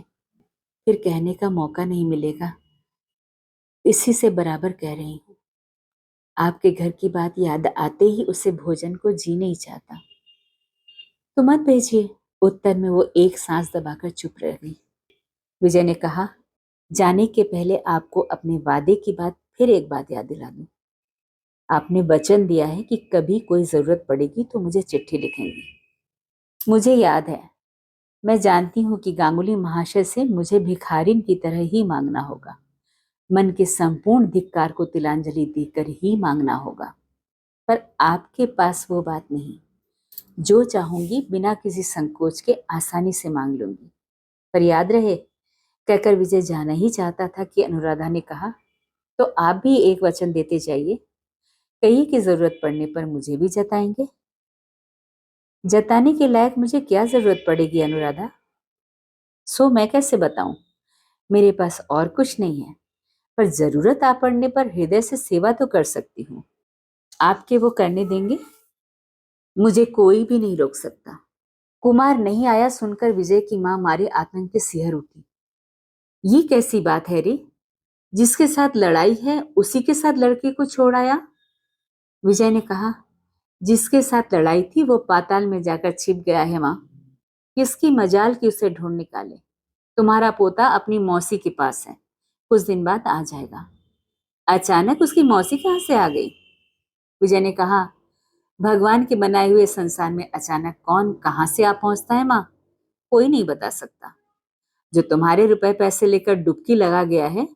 फिर कहने का मौका नहीं मिलेगा। इसी से बराबर कह रही हूं। आपके घर की बात याद आते ही उसे भोजन को जी नहीं चाहता। तो मत भेजिए। उत्तर में वो एक सांस दबाकर चुप रह गई। विजय ने कहा, जाने के पहले आपको अपने वादे की बात फिर एक बात याद दिला दूं। आपने वचन दिया है कि कभी कोई जरूरत पड़ेगी तो मुझे चिट्ठी लिखेंगी। मुझे याद है, मैं जानती हूं कि गांगुली महाशय से मुझे भिखारिन की तरह ही मांगना होगा। मन के संपूर्ण धिक्कार को तिलांजलि देकर ही मांगना होगा। पर आपके पास वो बात नहीं। जो चाहूंगी बिना किसी संकोच के आसानी से मांग लूंगी। पर याद रहे, कहकर विजय जाना ही चाहता था कि अनुराधा ने कहा, तो आप भी एक वचन देते जाइए। कहीं की जरूरत पड़ने पर मुझे भी जताएंगे। जताने के लायक मुझे क्या जरूरत पड़ेगी अनुराधा? सो मैं कैसे बताऊं? मेरे पास और कुछ नहीं है, पर जरूरत आ पड़ने पर हृदय से सेवा तो कर सकती हूँ। आपके वो करने देंगे? मुझे कोई भी नहीं रोक सकता। कुमार नहीं आया सुनकर विजय की मां मारे आतंक के सिहर उठी। ये कैसी बात है रे? जिसके साथ लड़ाई है उसी के साथ लड़के को छोड़ आया? विजय ने कहा, जिसके साथ लड़ाई थी वो पाताल में जाकर छिप गया है मां। किसकी मजाल की उसे ढूंढ निकाले। तुम्हारा पोता अपनी मौसी के पास है, कुछ दिन बाद आ जाएगा। अचानक उसकी मौसी कहां से आ गई? विजय ने कहा, भगवान के बनाए हुए संसार में अचानक कौन कहां से आ पहुंचता है मां, कोई नहीं बता सकता। जो तुम्हारे रुपए पैसे लेकर डुबकी लगा गया है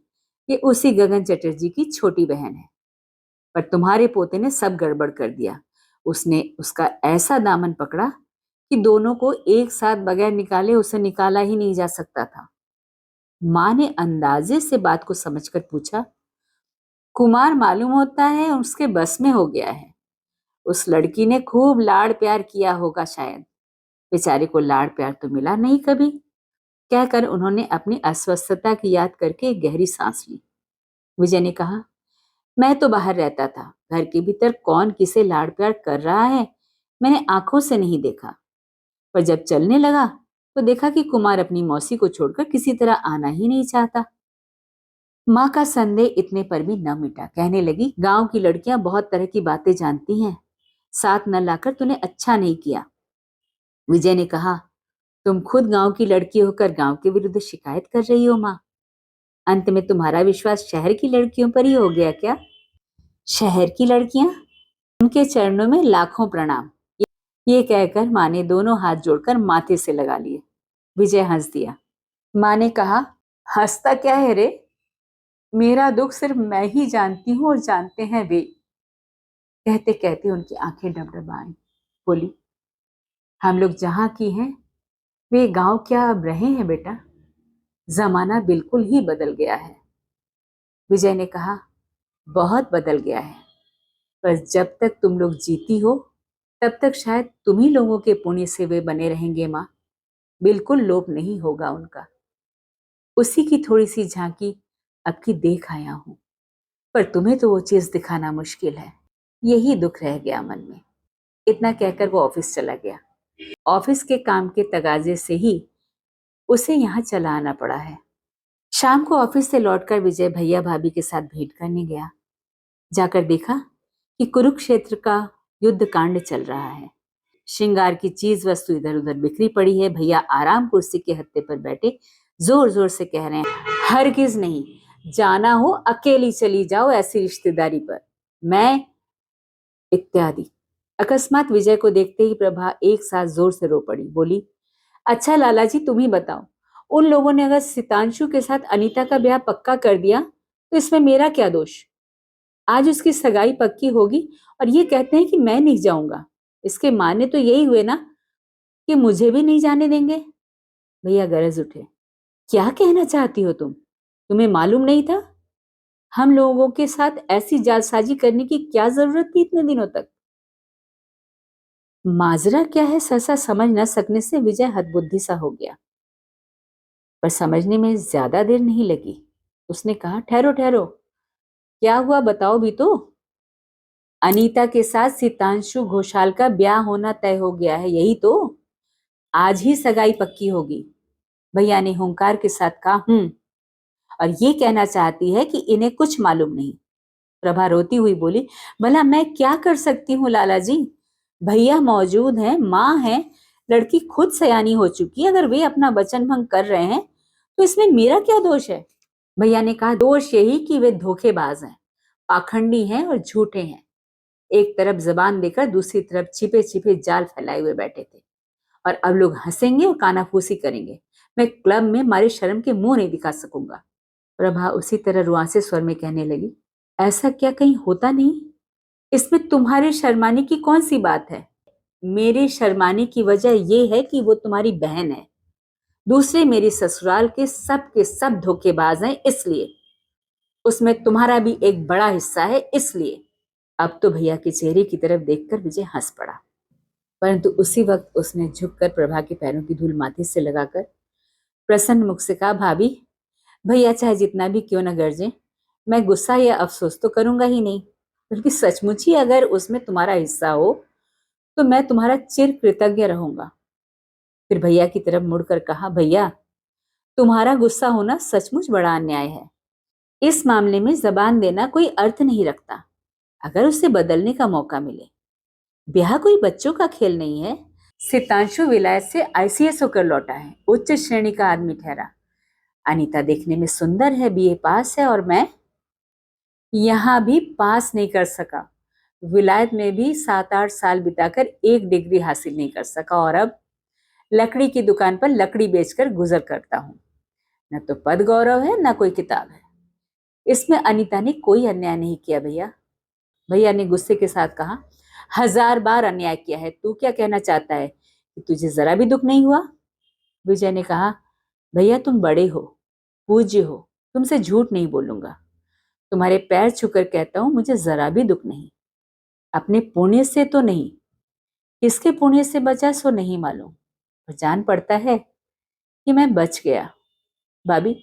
ये उसी गगन चटर्जी की छोटी बहन है। पर तुम्हारे पोते ने सब गड़बड़ कर दिया। उसने उसका ऐसा दामन पकड़ा कि दोनों को एक साथ बगैर निकाले उसे निकाला ही नहीं जा सकता था। मां ने अंदाजे से बात को समझकर पूछा, कुमार मालूम होता है उसके बस में हो गया है। उस लड़की ने खूब लाड़ प्यार किया होगा शायद। बेचारे को लाड़ प्यार तो मिला नहीं कभी। कहकर उन्होंने अपनी अस्वस्थता की याद करके एक गहरी सांस ली। विजय ने कहा, मैं तो बाहर रहता था। घर के भीतर कौन किसे लाड़ प्यार कर रहा है मैंने आंखों से नहीं देखा। पर जब चलने लगा तो देखा कि कुमार अपनी मौसी को छोड़कर किसी तरह आना ही नहीं चाहता। माँ का संदेह इतने पर भी न मिटा। कहने लगी, गांव की लड़कियां बहुत तरह की बातें जानती हैं, साथ न लाकर तूने अच्छा नहीं किया। विजय ने कहा, तुम खुद गांव की लड़की होकर गांव के विरुद्ध शिकायत कर रही हो माँ। अंत में तुम्हारा विश्वास शहर की लड़कियों पर ही हो गया क्या? शहर की लड़कियां? उनके चरणों में लाखों प्रणाम। ये कहकर माँ ने दोनों हाथ जोड़कर माथे से लगा लिए। विजय हंस दिया। माँ ने कहा, हंसता क्या है रे? मेरा दुख सिर्फ मैं ही जानती हूँ और जानते हैं वे। कहते कहते उनकी आंखें डबडबाई। बोली, हम लोग जहां की हैं वे गांव क्या अब रहे हैं बेटा? जमाना बिल्कुल ही बदल गया है। विजय ने कहा, बहुत बदल गया है। पर जब तक तुम लोग जीती हो तब तक शायद तुम्ही लोगों के पुण्य से वे बने रहेंगे माँ। बिल्कुल लोभ नहीं होगा उनका। उसी की थोड़ी सी झांकी अब की देख आया हूं, पर तुम्हें तो वो चीज दिखाना मुश्किल है। यही दुख रह गया मन में। इतना कहकर वो ऑफिस चला गया। ऑफिस के काम के तगाजे से ही उसे यहाँ चला आना पड़ा है। शाम को ऑफिस से लौटकर विजय भैया भाभी के साथ भेंट करने गया। जाकर देखा कि कुरुक्षेत्र का युद्ध कांड चल रहा है। श्रृंगार की चीज वस्तु इधर उधर बिखरी पड़ी है। भैया आराम कुर्सी के हत्थे पर बैठे जोर जोर से कह रहे हैं, हरगिज नहीं, जाना हो अकेली चली जाओ ऐसी रिश्तेदारी पर, मैं इत्यादि। अकस्मात विजय को देखते ही प्रभा एक साथ जोर से रो पड़ी। बोली, अच्छा लाला जी, तुम ही बताओ, उन लोगों ने अगर सितांशु के साथ अनीता का ब्याह पक्का कर दिया तो इसमें मेरा क्या दोष? आज उसकी सगाई पक्की होगी और ये कहते हैं कि मैं नहीं जाऊंगा। इसके माने तो यही हुए ना कि मुझे भी नहीं जाने देंगे। भैया गरज उठे, क्या कहना चाहती हो तुम? तुम्हें मालूम नहीं था? हम लोगों के साथ ऐसी जालसाजी करने की क्या जरूरत थी इतने दिनों तक? माजरा क्या है सहसा समझ न सकने से विजय हतबुद्धि सा हो गया, पर समझने में ज्यादा देर नहीं लगी। उसने कहा, ठहरो ठहरो, क्या हुआ बताओ भी तो। अनीता के साथ सितांशु घोषाल का ब्याह होना तय हो गया है, यही तो। आज ही सगाई पक्की होगी। भैया ने हुंकार के साथ कहा, और ये कहना चाहती है कि इन्हें कुछ मालूम नहीं। प्रभा रोती हुई बोली, भला मैं क्या कर सकती हूँ लाला जी? भैया मौजूद हैं, माँ है, लड़की खुद सयानी हो चुकी है। अगर वे अपना वचन भंग कर रहे हैं तो इसमें मेरा क्या दोष है? भैया ने कहा, दोष यही कि वे धोखेबाज हैं, पाखंडी हैं और झूठे हैं। एक तरफ जबान देकर दूसरी तरफ छिपे छिपे जाल फैलाए हुए बैठे थे, और अब लोग हंसेंगे और कानाफूसी करेंगे। मैं क्लब में मारे शर्म के मुंह नहीं दिखा सकूंगा। प्रभा उसी तरह रुआंसे स्वर में कहने लगी, ऐसा क्या कहीं होता नहीं? इसमें तुम्हारे शर्माने की कौन सी बात है? मेरे शर्माने की वजह यह है कि वो तुम्हारी बहन है। दूसरे मेरी ससुराल के सब धोखेबाज हैं, इसलिए। उसमें तुम्हारा भी एक बड़ा हिस्सा है, इसलिए। अब तो भैया के चेहरे की तरफ देखकर विजय हंस पड़ा, परंतु उसी वक्त उसने झुककर प्रभा के पैरों की धूल माथे से लगाकर प्रसन्न मुख से कहा, भाभी, भैया चाहे जितना भी क्यों न गरजे, मैं गुस्सा या अफसोस तो करूंगा ही नहीं, बल्कि सचमुच ही अगर उसमें तुम्हारा हिस्सा हो तो मैं तुम्हारा चिर कृतज्ञ रहूंगा। फिर भैया की तरफ मुड़कर कहा, भैया, तुम्हारा गुस्सा होना सचमुच बड़ा अन्याय है। इस मामले में जबान देना कोई अर्थ नहीं रखता, अगर उसे बदलने का मौका मिले। ब्याह कोई बच्चों का खेल नहीं है। सितांशु विलायत से आईसीएस होकर लौटा है, उच्च श्रेणी का आदमी ठहरा। अनीता देखने में सुंदर है, बीए पास है, और मैं यहां भी पास नहीं कर सका। विलायत में भी 7-8 साल बिताकर एक डिग्री हासिल नहीं कर सका, और अब लकड़ी की दुकान पर लकड़ी बेचकर गुजर करता हूं। न तो पद गौरव है, न कोई किताब है। इसमें अनीता ने कोई अन्याय नहीं किया भैया। भैया ने गुस्से के साथ कहा, 1000 बार अन्याय किया है। तू क्या कहना चाहता है कि तुझे जरा भी दुख नहीं हुआ? विजय ने कहा, भैया तुम बड़े हो, पूज्य हो, तुमसे झूठ नहीं बोलूंगा। तुम्हारे पैर छूकर कहता हूं, मुझे जरा भी दुख नहीं। अपने पुण्य से तो नहीं, किसके पुण्य से बचा सो नहीं मालूम, पर जान पड़ता है कि मैं बच गया। भाभी,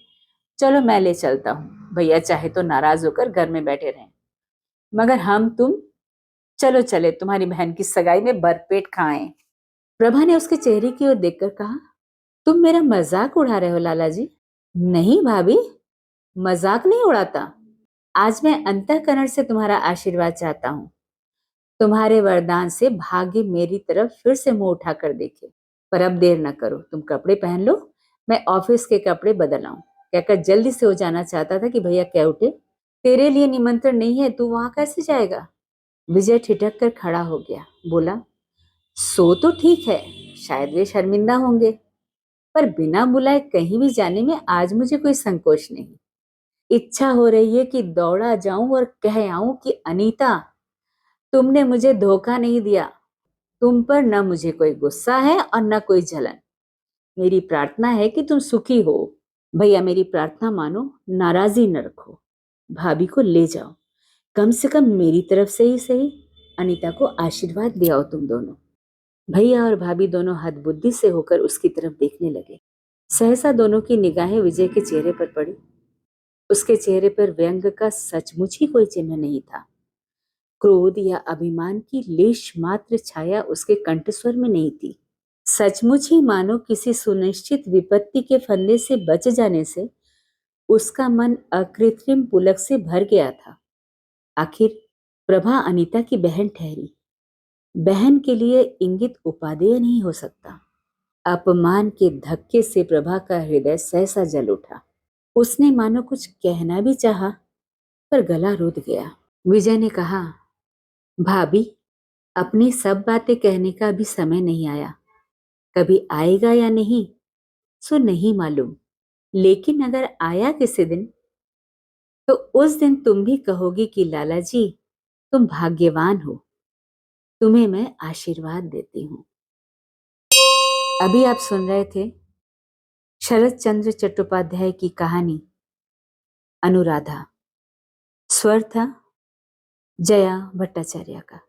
चलो मैं ले चलता हूँ। भैया चाहे तो नाराज होकर घर में बैठे रहें, मगर हम तुम चलो चले तुम्हारी बहन की सगाई में भरपेट खाएं। प्रभा ने उसके चेहरे की ओर देखकर कहा, तुम मेरा मजाक उड़ा रहे हो लाला जी? नहीं भाभी, मजाक नहीं उड़ाता। आज मैं अंतःकरण से तुम्हारा आशीर्वाद चाहता हूँ। तुम्हारे वरदान से भाग्य मेरी तरफ फिर से मुंह उठाकर देखे। पर अब देर न करो, तुम कपड़े पहन लो, मैं ऑफिस के कपड़े बदल आऊं। कहकर जल्दी से हो जाना चाहता था कि भैया कह उठे, तेरे लिए निमंत्रण नहीं है, तू वहां कैसे जाएगा? विजय ठिठक कर खड़ा हो गया, बोला, सो तो ठीक है, शायद वे शर्मिंदा होंगे, पर बिना बुलाए कहीं भी जाने में आज मुझे कोई संकोच नहीं। इच्छा हो रही है कि दौड़ा जाऊं और कह आऊं कि अनीता, तुमने मुझे धोखा नहीं दिया। तुम पर न मुझे कोई गुस्सा है और न कोई जलन। मेरी प्रार्थना है कि तुम सुखी हो। भैया मेरी प्रार्थना मानो, नाराजी न रखो। भाभी को ले जाओ, कम से कम मेरी तरफ से ही सही अनीता को आशीर्वाद दे आओ तुम दोनों। भैया और भाभी दोनों हदबुद्धि से होकर उसकी तरफ देखने लगे। सहसा दोनों की निगाहें विजय के चेहरे पर पड़ी। उसके चेहरे पर व्यंग का सचमुच ही कोई चिन्ह नहीं था। क्रोध या अभिमान की लेश मात्र छाया उसके कंठस्वर में नहीं थी। सचमुच ही मानो किसी सुनिश्चित विपत्ति के फंदे से बच जाने से उसका मन अकृत्रिम पुलक से भर गया था। आखिर प्रभा अनीता की बहन ठहरी। बहन के लिए इंगित उपादेय नहीं हो सकता। अपमान के धक्के से प्रभा का हृदय सहसा जल उठा। उसने मानो कुछ कहना भी चाहा, पर गला रुध गया। विजय ने कहा, भाभी, अपनी सब बातें कहने का अभी समय नहीं आया। कभी आएगा या नहीं सो नहीं मालूम, लेकिन अगर आया किसी दिन तो उस दिन तुम भी कहोगी कि लाला जी तुम भाग्यवान हो। तुम्हें मैं आशीर्वाद देती हूँ। अभी आप सुन रहे थे शरत चंद्र चट्टोपाध्याय की कहानी अनुराधा। स्वर था जया भट्टाचार्य का।